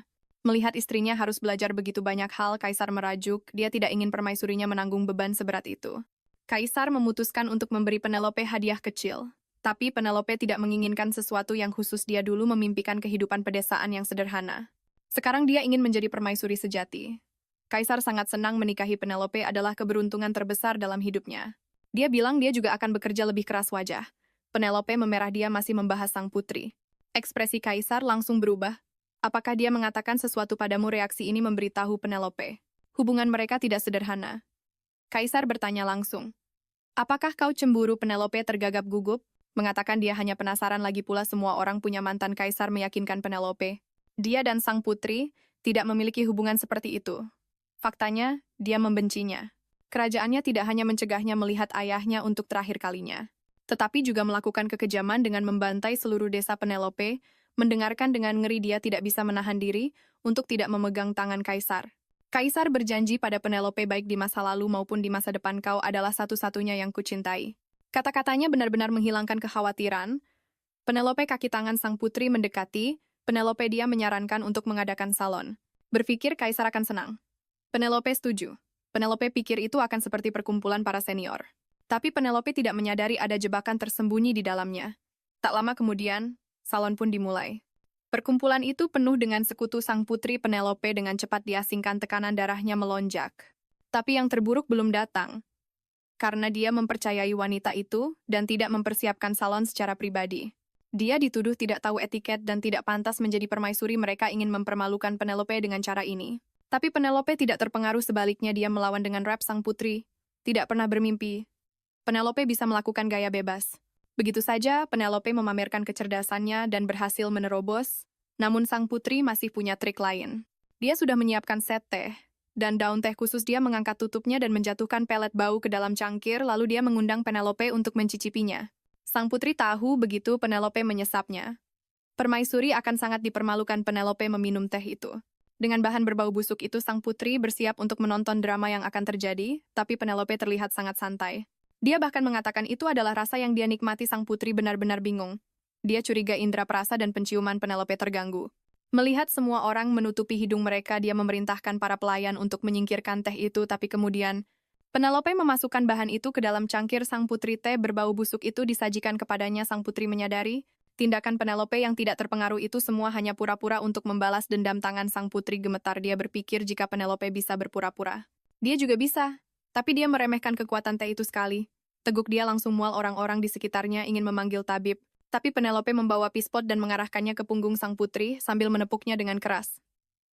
Melihat istrinya harus belajar begitu banyak hal, Kaisar merajuk. Dia tidak ingin permaisurinya menanggung beban seberat itu. Kaisar memutuskan untuk memberi Penelope hadiah kecil. Tapi Penelope tidak menginginkan sesuatu yang khusus. Dia dulu memimpikan kehidupan pedesaan yang sederhana. Sekarang dia ingin menjadi permaisuri sejati. Kaisar sangat senang menikahi Penelope. Adalah keberuntungan terbesar dalam hidupnya. Dia bilang dia juga akan bekerja lebih keras. Wajah Penelope memerah. Dia masih membahas sang putri. Ekspresi Kaisar langsung berubah. Apakah dia mengatakan sesuatu padamu? Reaksi ini memberitahu Penelope. Hubungan mereka tidak sederhana. Kaisar bertanya langsung. Apakah kau cemburu? Penelope tergagap gugup. Mengatakan dia hanya penasaran. Lagi pula semua orang punya mantan. Kaisar meyakinkan Penelope. Dia dan sang putri tidak memiliki hubungan seperti itu. Faktanya, dia membencinya. Kerajaannya tidak hanya mencegahnya melihat ayahnya untuk terakhir kalinya, tetapi juga melakukan kekejaman dengan membantai seluruh desa. Penelope mendengarkan dengan ngeri. Dia tidak bisa menahan diri untuk tidak memegang tangan Kaisar. Kaisar berjanji pada Penelope, baik di masa lalu maupun di masa depan, kau adalah satu-satunya yang kucintai. Kata-katanya benar-benar menghilangkan kekhawatiran. Penelope, kaki tangan sang putri mendekati. Penelope, dia menyarankan untuk mengadakan salon. Berpikir Kaisar akan senang. Penelope setuju. Penelope pikir itu akan seperti perkumpulan para senior. Tapi Penelope tidak menyadari ada jebakan tersembunyi di dalamnya. Tak lama kemudian, salon pun dimulai. Perkumpulan itu penuh dengan sekutu sang putri. Penelope dengan cepat diasingkan. Tekanan darahnya melonjak. Tapi yang terburuk belum datang. Karena dia mempercayai wanita itu dan tidak mempersiapkan salon secara pribadi. Dia dituduh tidak tahu etiket dan tidak pantas menjadi permaisuri. Mereka ingin mempermalukan Penelope dengan cara ini. Tapi Penelope tidak terpengaruh. Sebaliknya dia melawan dengan rap. Sang putri tidak pernah bermimpi Penelope bisa melakukan gaya bebas. Begitu saja Penelope memamerkan kecerdasannya dan berhasil menerobos. Namun sang putri masih punya trik lain. Dia sudah menyiapkan set teh dan daun teh khusus. Dia mengangkat tutupnya dan menjatuhkan pelet bau ke dalam cangkir, lalu dia mengundang Penelope untuk mencicipinya. Sang putri tahu begitu Penelope menyesapnya. Permaisuri akan sangat dipermalukan Penelope meminum teh itu. Dengan bahan berbau busuk itu, sang putri bersiap untuk menonton drama yang akan terjadi, tapi Penelope terlihat sangat santai. Dia bahkan mengatakan itu adalah rasa yang dia nikmati. Sang putri benar-benar bingung. Dia curiga indera perasa dan penciuman Penelope terganggu. Melihat semua orang menutupi hidung mereka, dia memerintahkan para pelayan untuk menyingkirkan teh itu, tapi kemudian Penelope memasukkan bahan itu ke dalam cangkir sang putri. Teh berbau busuk itu disajikan kepadanya. Sang putri menyadari tindakan Penelope yang tidak terpengaruh itu semua hanya pura-pura untuk membalas dendam. Tangan sang putri gemetar. Dia berpikir jika Penelope bisa berpura-pura, dia juga bisa. Tapi dia meremehkan kekuatan teh itu sekali. Teguk dia langsung mual. Orang-orang di sekitarnya ingin memanggil tabib. Tapi Penelope membawa pispot dan mengarahkannya ke punggung sang putri sambil menepuknya dengan keras.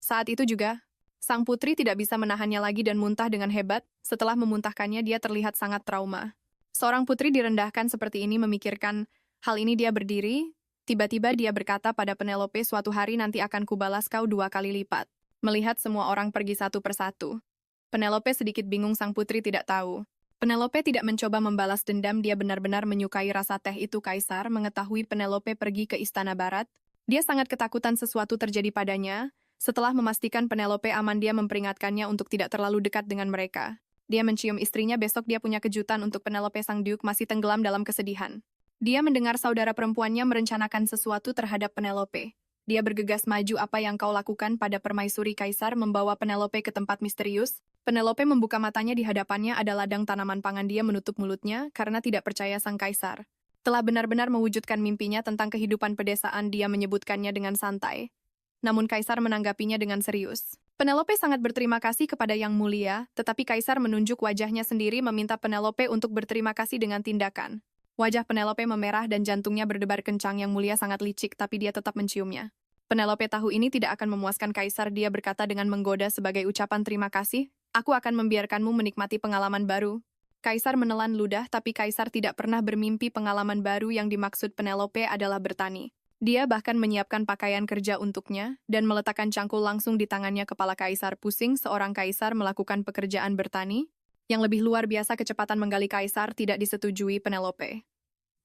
Saat itu juga, Sang putri tidak bisa menahannya lagi dan muntah dengan hebat. Setelah memuntahkannya, dia terlihat sangat trauma. Seorang putri direndahkan seperti ini memikirkan hal ini. Dia berdiri. Tiba-tiba dia berkata pada Penelope, suatu hari nanti akan kubalas kau 2 kali lipat. Melihat semua orang pergi satu persatu, Penelope sedikit bingung. Sang putri tidak tahu. Penelope tidak mencoba membalas dendam. Dia benar-benar menyukai rasa teh itu. Kaisar mengetahui Penelope pergi ke Istana Barat. Dia sangat ketakutan sesuatu terjadi padanya. Setelah memastikan Penelope aman, dia memperingatkannya untuk tidak terlalu dekat dengan mereka. Dia mencium istrinya. Besok dia punya kejutan untuk Penelope. Sang Duke masih tenggelam dalam kesedihan. Dia mendengar saudara perempuannya merencanakan sesuatu terhadap Penelope. Dia bergegas maju. Apa yang kau lakukan pada permaisuri? Kaisar membawa Penelope ke tempat misterius. Penelope membuka matanya. Di hadapannya ada ladang tanaman pangan. Dia menutup mulutnya karena tidak percaya sang kaisar telah benar-benar mewujudkan mimpinya tentang kehidupan pedesaan. Dia menyebutkannya dengan santai. Namun kaisar menanggapinya dengan serius. Penelope sangat berterima kasih kepada Yang Mulia, tetapi kaisar menunjuk wajahnya sendiri meminta Penelope untuk berterima kasih dengan tindakan. Wajah Penelope memerah dan jantungnya berdebar kencang. Yang Mulia sangat licik, tapi dia tetap menciumnya. Penelope tahu ini tidak akan memuaskan kaisar. Dia berkata dengan menggoda sebagai ucapan terima kasih, aku akan membiarkanmu menikmati pengalaman baru. Kaisar menelan ludah, tapi kaisar tidak pernah bermimpi pengalaman baru. Yang dimaksud Penelope adalah bertani. Dia bahkan menyiapkan pakaian kerja untuknya dan meletakkan cangkul langsung di tangannya. Kepala kaisar pusing. Seorang kaisar melakukan pekerjaan bertani yang lebih luar biasa. Kecepatan menggali kaisar tidak disetujui Penelope.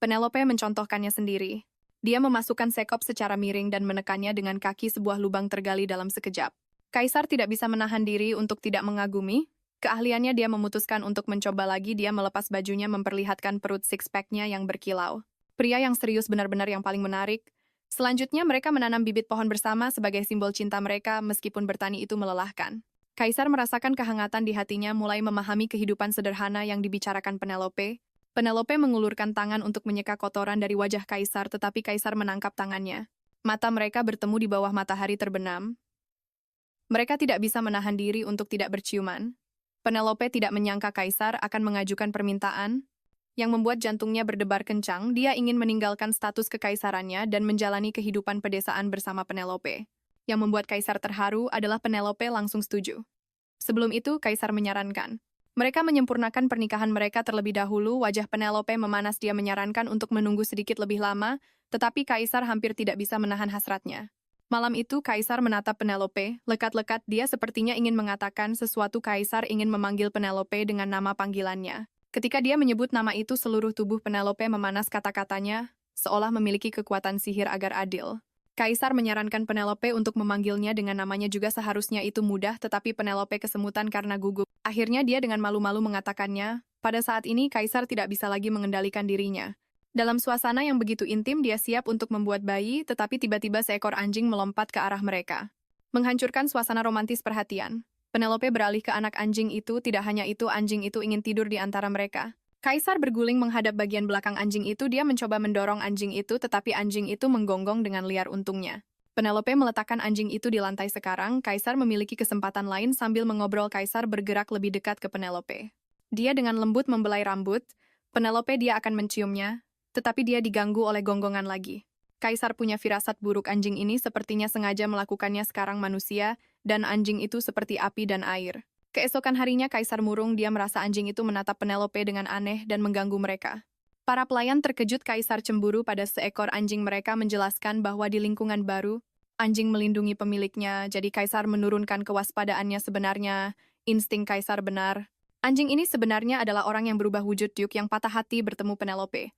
Penelope mencontohkannya sendiri. Dia memasukkan sekop secara miring dan menekannya dengan kaki. Sebuah lubang tergali dalam sekejap. Kaisar tidak bisa menahan diri untuk tidak mengagumi keahliannya. Dia memutuskan untuk mencoba lagi. Dia melepas bajunya memperlihatkan perut six-pack-nya yang berkilau. Pria yang serius benar-benar yang paling menarik. Selanjutnya mereka menanam bibit pohon bersama sebagai simbol cinta mereka. Meskipun bertani itu melelahkan, Kaisar merasakan kehangatan di hatinya. Mulai memahami kehidupan sederhana yang dibicarakan Penelope. Penelope mengulurkan tangan untuk menyeka kotoran dari wajah kaisar, tetapi kaisar menangkap tangannya. Mata mereka bertemu di bawah matahari terbenam. Mereka tidak bisa menahan diri untuk tidak berciuman. Penelope tidak menyangka kaisar akan mengajukan permintaan yang membuat jantungnya berdebar kencang. Dia ingin meninggalkan status kekaisarannya dan menjalani kehidupan pedesaan bersama Penelope. Yang membuat kaisar terharu adalah Penelope langsung setuju. Sebelum itu, kaisar menyarankan mereka menyempurnakan pernikahan mereka terlebih dahulu. Wajah Penelope memanas. Dia menyarankan untuk menunggu sedikit lebih lama, tetapi kaisar hampir tidak bisa menahan hasratnya. Malam itu, kaisar menatap Penelope. Lekat-lekat dia sepertinya ingin mengatakan sesuatu. Kaisar ingin memanggil Penelope dengan nama panggilannya. Ketika dia menyebut nama itu, seluruh tubuh Penelope memanas. Kata-katanya seolah memiliki kekuatan sihir agar adil. Kaisar menyarankan Penelope untuk memanggilnya dengan namanya juga. Seharusnya itu mudah, tetapi Penelope kesemutan karena gugup. Akhirnya dia dengan malu-malu mengatakannya. Pada saat ini, kaisar tidak bisa lagi mengendalikan dirinya. Dalam suasana yang begitu intim, dia siap untuk membuat bayi, tetapi tiba-tiba seekor anjing melompat ke arah mereka, menghancurkan suasana romantis perhatian. Penelope beralih ke anak anjing itu. Tidak hanya itu, anjing itu ingin tidur di antara mereka. Kaisar berguling menghadap bagian belakang anjing itu. Dia mencoba mendorong anjing itu, tetapi anjing itu menggonggong dengan liar. Untungnya Penelope meletakkan anjing itu di lantai. Sekarang, kaisar memiliki kesempatan lain. Sambil mengobrol, kaisar bergerak lebih dekat ke Penelope. Dia dengan lembut membelai rambut Penelope. Dia akan menciumnya, tetapi dia diganggu oleh gonggongan lagi. Kaisar punya firasat buruk. Anjing ini sepertinya sengaja melakukannya. Sekarang manusia dan anjing itu seperti api dan air. Keesokan harinya, kaisar murung. Dia merasa anjing itu menatap Penelope dengan aneh dan mengganggu mereka. Para pelayan terkejut. Kaisar cemburu pada seekor anjing. Mereka menjelaskan bahwa di lingkungan baru, anjing melindungi pemiliknya. Jadi kaisar menurunkan kewaspadaannya. Sebenarnya, insting kaisar benar. Anjing ini sebenarnya adalah orang yang berubah wujud. Duke yang patah hati bertemu Penelope.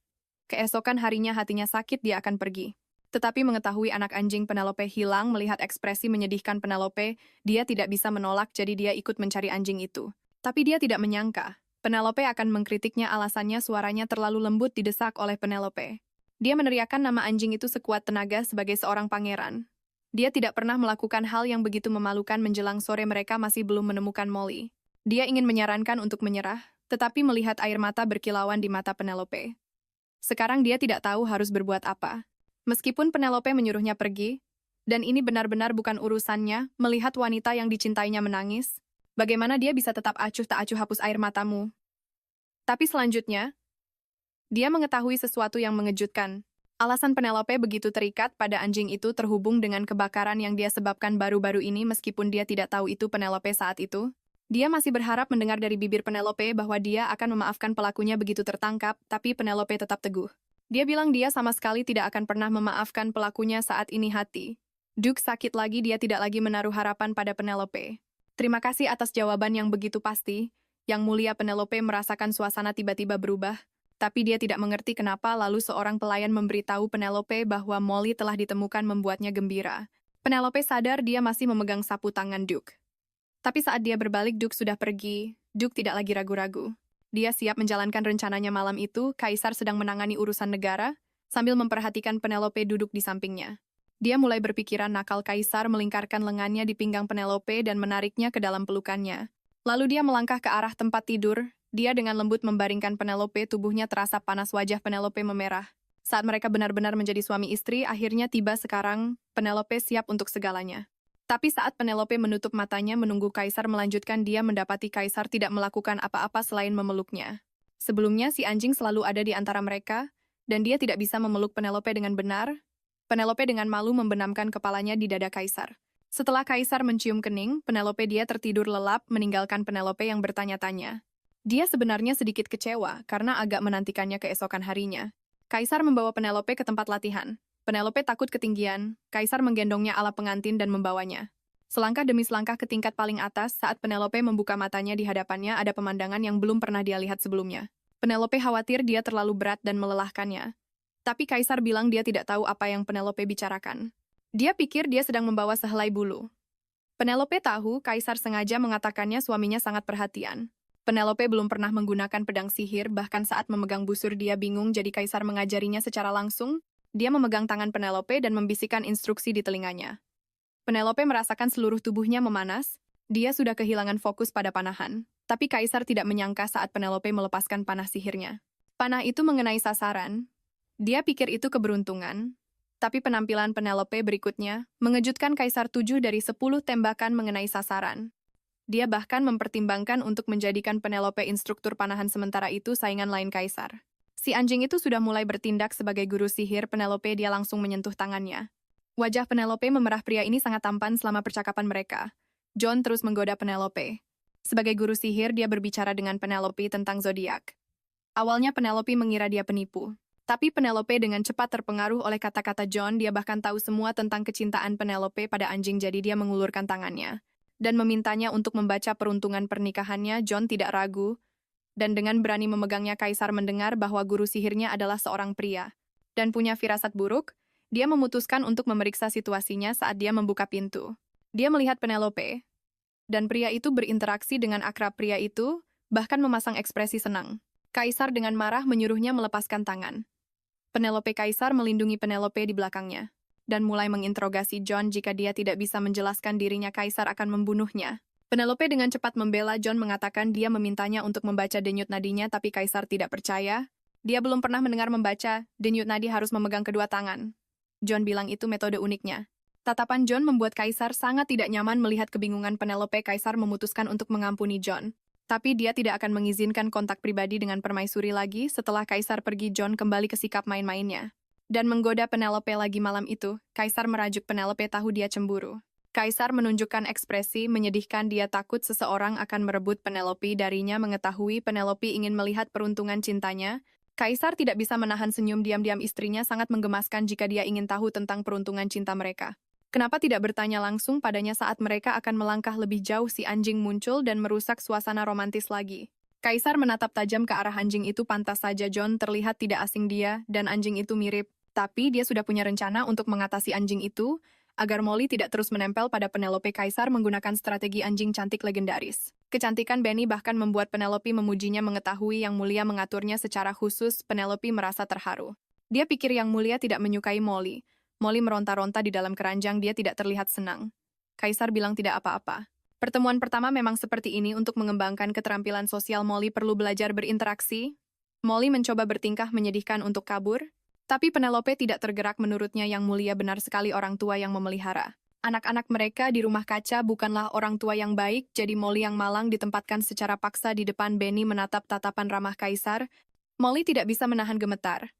Keesokan harinya hatinya sakit. Dia akan pergi. Tetapi mengetahui anak anjing Penelope hilang, melihat ekspresi menyedihkan Penelope, dia tidak bisa menolak. Jadi dia ikut mencari anjing itu. Tapi dia tidak menyangka Penelope akan mengkritiknya. Alasannya suaranya terlalu lembut didesak oleh Penelope. Dia meneriakkan nama anjing itu sekuat tenaga sebagai seorang pangeran. Dia tidak pernah melakukan hal yang begitu memalukan. Menjelang sore mereka masih belum menemukan Molly. Dia ingin menyarankan untuk menyerah, tetapi melihat air mata berkilauan di mata Penelope. Sekarang dia tidak tahu harus berbuat apa. Meskipun Penelope menyuruhnya pergi, dan ini benar-benar bukan urusannya, melihat wanita yang dicintainya menangis, bagaimana dia bisa tetap acuh tak acuh? Hapus air matamu. Tapi selanjutnya, dia mengetahui sesuatu yang mengejutkan. Alasan Penelope begitu terikat pada anjing itu terhubung dengan kebakaran yang dia sebabkan baru-baru ini meskipun dia tidak tahu itu Penelope saat itu. Dia masih berharap mendengar dari bibir Penelope bahwa dia akan memaafkan pelakunya begitu tertangkap, tapi Penelope tetap teguh. Dia bilang dia sama sekali tidak akan pernah memaafkan pelakunya saat ini hati. Duke sakit lagi, dia tidak lagi menaruh harapan pada Penelope. Terima kasih atas jawaban yang begitu pasti. Yang mulia Penelope merasakan suasana tiba-tiba berubah, tapi dia tidak mengerti kenapa lalu seorang pelayan memberitahu Penelope bahwa Molly telah ditemukan membuatnya gembira. Penelope sadar dia masih memegang sapu tangan Duke. Tapi saat dia berbalik, Duke sudah pergi. Duke tidak lagi ragu-ragu. Dia siap menjalankan rencananya malam itu. Kaisar sedang menangani urusan negara, sambil memperhatikan Penelope duduk di sampingnya. Dia mulai berpikiran nakal. Kaisar melingkarkan lengannya di pinggang Penelope dan menariknya ke dalam pelukannya. Lalu dia melangkah ke arah tempat tidur. Dia dengan lembut membaringkan Penelope, tubuhnya terasa panas, wajah Penelope memerah. Saat mereka benar-benar menjadi suami istri, akhirnya tiba sekarang, Penelope siap untuk segalanya. Tapi saat Penelope menutup matanya menunggu Kaisar melanjutkan, dia mendapati Kaisar tidak melakukan apa-apa selain memeluknya. Sebelumnya si anjing selalu ada di antara mereka, dan dia tidak bisa memeluk Penelope dengan benar. Penelope dengan malu membenamkan kepalanya di dada Kaisar. Setelah Kaisar mencium kening, Penelope dia tertidur lelap meninggalkan Penelope yang bertanya-tanya. Dia sebenarnya sedikit kecewa karena agak menantikannya keesokan harinya. Kaisar membawa Penelope ke tempat latihan. Penelope takut ketinggian. Kaisar menggendongnya ala pengantin dan membawanya. Selangkah demi selangkah ke tingkat paling atas, saat Penelope membuka matanya di hadapannya ada pemandangan yang belum pernah dia lihat sebelumnya. Penelope khawatir dia terlalu berat dan melelahkannya. Tapi Kaisar bilang dia tidak tahu apa yang Penelope bicarakan. Dia pikir dia sedang membawa sehelai bulu. Penelope tahu Kaisar sengaja mengatakannya suaminya sangat perhatian. Penelope belum pernah menggunakan pedang sihir, bahkan saat memegang busur dia bingung, jadi Kaisar mengajarinya secara langsung. Dia memegang tangan Penelope dan membisikkan instruksi di telinganya. Penelope merasakan seluruh tubuhnya memanas. Dia sudah kehilangan fokus pada panahan. Tapi Kaisar tidak menyangka saat Penelope melepaskan panah sihirnya. Panah itu mengenai sasaran. Dia pikir itu keberuntungan. Tapi penampilan Penelope berikutnya mengejutkan Kaisar. 7 dari 10 tembakan mengenai sasaran. Dia bahkan mempertimbangkan untuk menjadikan Penelope instruktur panahan, sementara itu saingan lain Kaisar. Si anjing itu sudah mulai bertindak sebagai guru sihir Penelope, dia langsung menyentuh tangannya. Wajah Penelope memerah, pria ini sangat tampan selama percakapan mereka. John terus menggoda Penelope. Sebagai guru sihir, dia berbicara dengan Penelope tentang zodiak. Awalnya Penelope mengira dia penipu. Tapi Penelope dengan cepat terpengaruh oleh kata-kata John, dia bahkan tahu semua tentang kecintaan Penelope pada anjing, jadi dia mengulurkan tangannya dan memintanya untuk membaca peruntungan pernikahannya. John tidak ragu, dan dengan berani memegangnya. Kaisar mendengar bahwa guru sihirnya adalah seorang pria dan punya firasat buruk. Dia memutuskan untuk memeriksa situasinya saat dia membuka pintu. Dia melihat Penelope, dan pria itu berinteraksi dengan akrab. Pria itu bahkan memasang ekspresi senang. Kaisar dengan marah menyuruhnya melepaskan tangan Penelope. Kaisar melindungi Penelope di belakangnya dan mulai menginterogasi John. Jika dia tidak bisa menjelaskan dirinya, Kaisar akan membunuhnya. Penelope dengan cepat membela. John mengatakan dia memintanya untuk membaca denyut nadinya, tapi Kaisar tidak percaya. Dia belum pernah mendengar membaca denyut nadi harus memegang kedua tangan. John bilang itu metode uniknya. Tatapan John membuat Kaisar sangat tidak nyaman melihat kebingungan Penelope. Kaisar memutuskan untuk mengampuni John. Tapi dia tidak akan mengizinkan kontak pribadi dengan permaisuri lagi. Setelah Kaisar pergi, John kembali ke sikap main-mainnya dan menggoda Penelope lagi. Malam itu, Kaisar merajuk Penelope, tahu dia cemburu. Kaisar menunjukkan ekspresi menyedihkan. Dia takut seseorang akan merebut Penelope darinya. Mengetahui Penelope ingin melihat peruntungan cintanya, Kaisar tidak bisa menahan senyum. Diam-diam istrinya sangat menggemaskan jika dia ingin tahu tentang peruntungan cinta mereka. Kenapa tidak bertanya langsung padanya saat mereka akan melangkah lebih jauh? Si anjing muncul dan merusak suasana romantis lagi. Kaisar menatap tajam ke arah anjing itu. Pantas saja John terlihat tidak asing dia dan anjing itu mirip. Tapi dia sudah punya rencana untuk mengatasi anjing itu, agar Molly tidak terus menempel pada Penelope. Kaisar menggunakan strategi anjing cantik legendaris. Kecantikan Benny bahkan membuat Penelope memujinya. Mengetahui Yang Mulia mengaturnya secara khusus, Penelope merasa terharu. Dia pikir Yang Mulia tidak menyukai Molly. Molly meronta-ronta di dalam keranjang, dia tidak terlihat senang. Kaisar bilang tidak apa-apa. Pertemuan pertama memang seperti ini untuk mengembangkan keterampilan sosial. Molly perlu belajar berinteraksi. Molly mencoba bertingkah menyedihkan untuk kabur. Tapi Penelope tidak tergerak. Menurutnya Yang Mulia benar sekali orang tua yang memelihara anak-anak mereka di rumah kaca bukanlah orang tua yang baik, jadi Molly yang malang ditempatkan secara paksa di depan Benny. Menatap tatapan ramah Kaisar, Molly tidak bisa menahan gemetar.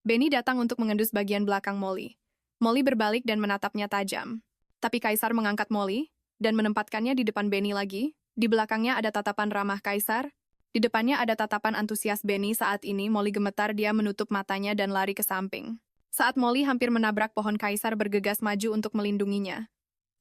Benny datang untuk mengendus bagian belakang Molly. Molly berbalik dan menatapnya tajam. Tapi Kaisar mengangkat Molly dan menempatkannya di depan Benny lagi. Di belakangnya ada tatapan ramah Kaisar. Di depannya ada tatapan antusias Benny. Saat ini Molly gemetar, dia menutup matanya dan lari ke samping. Saat Molly hampir menabrak pohon, Kaisar bergegas maju untuk melindunginya.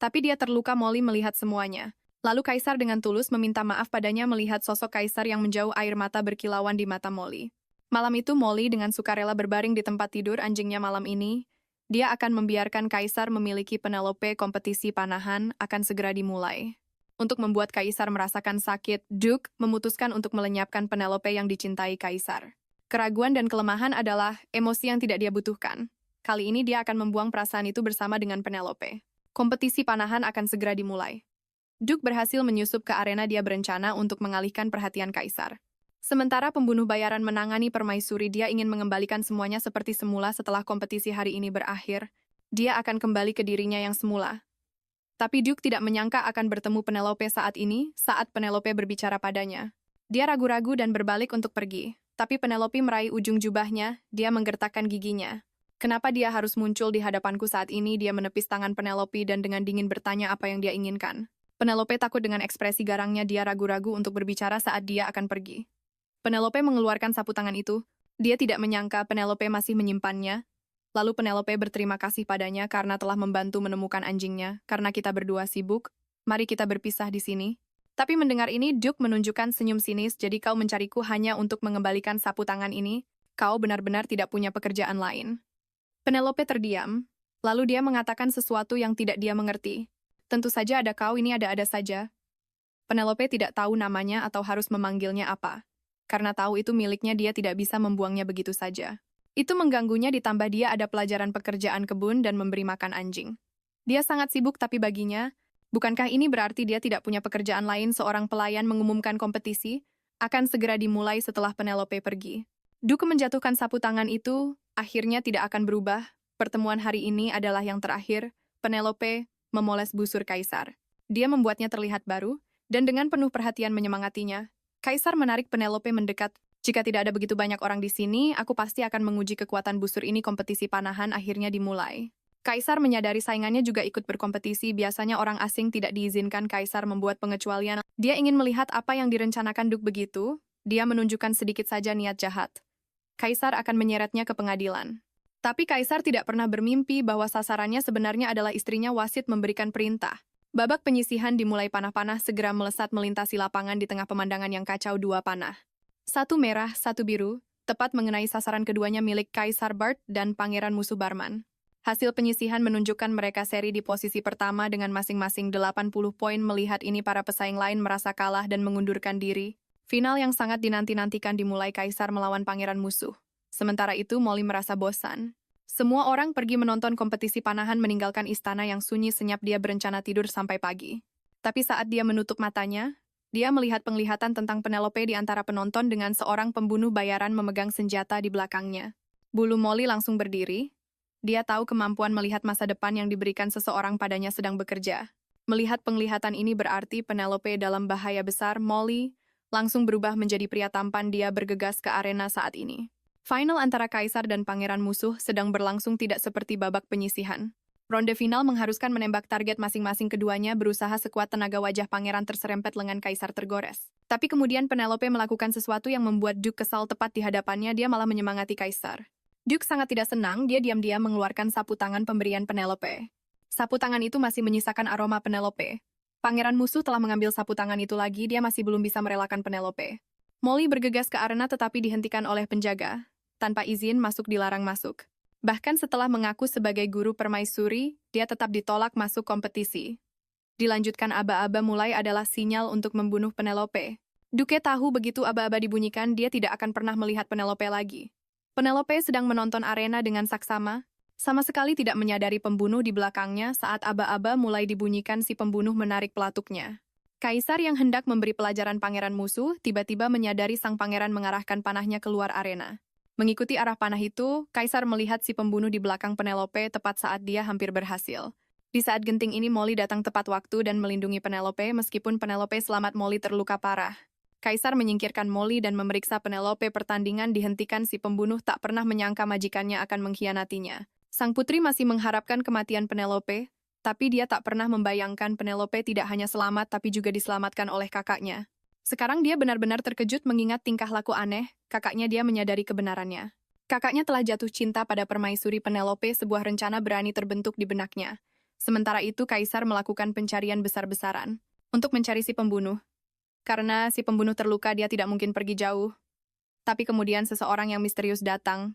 Tapi dia terluka. Molly melihat semuanya. Lalu Kaisar dengan tulus meminta maaf padanya melihat sosok Kaisar yang menjauh, air mata berkilauan di mata Molly. Malam itu Molly dengan sukarela berbaring di tempat tidur anjingnya. Malam ini, dia akan membiarkan Kaisar memiliki Penelope. Kompetisi panahan akan segera dimulai. Untuk membuat Kaisar merasakan sakit, Duke memutuskan untuk melenyapkan Penelope yang dicintai Kaisar. Keraguan dan kelemahan adalah emosi yang tidak dia butuhkan. Kali ini dia akan membuang perasaan itu bersama dengan Penelope. Kompetisi panahan akan segera dimulai. Duke berhasil menyusup ke arena. Dia berencana untuk mengalihkan perhatian Kaisar. Sementara pembunuh bayaran menangani permaisuri, dia ingin mengembalikan semuanya seperti semula. Setelah kompetisi hari ini berakhir, dia akan kembali ke dirinya yang semula. Tapi Duke tidak menyangka akan bertemu Penelope saat ini. Saat Penelope berbicara padanya, dia ragu-ragu dan berbalik untuk pergi. Tapi Penelope meraih ujung jubahnya. Dia menggertakkan giginya. Kenapa dia harus muncul di hadapanku saat ini? Dia menepis tangan Penelope dan dengan dingin bertanya apa yang dia inginkan. Penelope takut dengan ekspresi garangnya. Dia ragu-ragu untuk berbicara saat dia akan pergi. Penelope mengeluarkan sapu tangan itu. Dia tidak menyangka Penelope masih menyimpannya. Lalu Penelope berterima kasih padanya karena telah membantu menemukan anjingnya. Karena kita berdua sibuk, mari kita berpisah di sini. Tapi mendengar ini, Duke menunjukkan senyum sinis. Jadi kau mencariku hanya untuk mengembalikan sapu tangan ini? Kau benar-benar tidak punya pekerjaan lain. Penelope terdiam. Lalu dia mengatakan sesuatu yang tidak dia mengerti. Tentu saja ada kau, ini ada-ada saja. Penelope tidak tahu namanya atau harus memanggilnya apa. Karena tahu itu miliknya, dia tidak bisa membuangnya begitu saja. Itu mengganggunya, ditambah dia ada pelajaran pekerjaan kebun dan memberi makan anjing. Dia sangat sibuk, tapi baginya, bukankah ini berarti dia tidak punya pekerjaan lain? Seorang pelayan mengumumkan kompetisi akan segera dimulai setelah Penelope pergi. Duke menjatuhkan sapu tangan itu, akhirnya tidak akan berubah. Pertemuan hari ini adalah yang terakhir. Penelope memoles busur Kaisar. Dia membuatnya terlihat baru, dan dengan penuh perhatian menyemangatinya. Kaisar menarik Penelope mendekat. Jika tidak ada begitu banyak orang di sini, aku pasti akan menguji kekuatan busur ini. Kompetisi panahan akhirnya dimulai. Kaisar menyadari saingannya juga ikut berkompetisi. Biasanya orang asing tidak diizinkan. Kaisar membuat pengecualian. Dia ingin melihat apa yang direncanakan Duke. Begitu, dia menunjukkan sedikit saja niat jahat. Kaisar akan menyeretnya ke pengadilan. Tapi Kaisar tidak pernah bermimpi bahwa sasarannya sebenarnya adalah istrinya. Wasit memberikan perintah. Babak penyisihan dimulai. Panah-panah segera melesat melintasi lapangan di tengah pemandangan yang kacau. Dua panah, satu merah, satu biru, tepat mengenai sasaran. Keduanya milik Kaisar Bart dan Pangeran Musuh Barman. Hasil penyisihan menunjukkan mereka seri di posisi pertama dengan masing-masing 80 poin. Melihat ini, para pesaing lain merasa kalah dan mengundurkan diri. Final yang sangat dinanti-nantikan dimulai. Kaisar melawan Pangeran Musuh. Sementara itu, Molly merasa bosan. Semua orang pergi menonton kompetisi panahan, meninggalkan istana yang sunyi senyap. Dia berencana tidur sampai pagi. Tapi saat dia menutup matanya, dia melihat penglihatan tentang Penelope di antara penonton dengan seorang pembunuh bayaran memegang senjata di belakangnya. Bulu Molly langsung berdiri. Dia tahu kemampuan melihat masa depan yang diberikan seseorang padanya sedang bekerja. Melihat penglihatan ini berarti Penelope dalam bahaya besar. Molly langsung berubah menjadi pria tampan. Dia bergegas ke arena saat ini. Final antara Kaisar dan Pangeran Musuh sedang berlangsung, tidak seperti babak penyisihan. Ronde final mengharuskan menembak target masing-masing. Keduanya berusaha sekuat tenaga. Wajah Pangeran terserempet, lengan Kaisar tergores. Tapi kemudian Penelope melakukan sesuatu yang membuat Duke kesal. Tepat di hadapannya, dia malah menyemangati Kaisar. Duke sangat tidak senang. Dia diam-diam mengeluarkan sapu tangan pemberian Penelope. Sapu tangan itu masih menyisakan aroma Penelope. Pangeran Musuh telah mengambil sapu tangan itu lagi. Dia masih belum bisa merelakan Penelope. Molly bergegas ke arena tetapi dihentikan oleh penjaga. Tanpa izin masuk, dilarang masuk. Bahkan setelah mengaku sebagai guru permaisuri, dia tetap ditolak masuk kompetisi. Dilanjutkan aba-aba mulai adalah sinyal untuk membunuh Penelope. Duke tahu begitu aba-aba dibunyikan, dia tidak akan pernah melihat Penelope lagi. Penelope sedang menonton arena dengan saksama, sama sekali tidak menyadari pembunuh di belakangnya. Saat aba-aba mulai dibunyikan, si pembunuh menarik pelatuknya. Kaisar yang hendak memberi pelajaran Pangeran Musuh, tiba-tiba menyadari sang pangeran mengarahkan panahnya keluar arena. Mengikuti arah panah itu, Kaisar melihat si pembunuh di belakang Penelope tepat saat dia hampir berhasil. Di saat genting ini, Molly datang tepat waktu dan melindungi Penelope. Meskipun Penelope selamat, Molly terluka parah. Kaisar menyingkirkan Molly dan memeriksa Penelope. Pertandingan dihentikan. Si pembunuh tak pernah menyangka majikannya akan mengkhianatinya. Sang putri masih mengharapkan kematian Penelope, tapi dia tak pernah membayangkan Penelope tidak hanya selamat tapi juga diselamatkan oleh kakaknya. Sekarang dia benar-benar terkejut mengingat tingkah laku aneh, kakaknya. Dia menyadari kebenarannya. Kakaknya telah jatuh cinta pada permaisuri Penelope. Sebuah rencana berani terbentuk di benaknya. Sementara itu Kaisar melakukan pencarian besar-besaran untuk mencari si pembunuh. Karena si pembunuh terluka, dia tidak mungkin pergi jauh. Tapi kemudian seseorang yang misterius datang.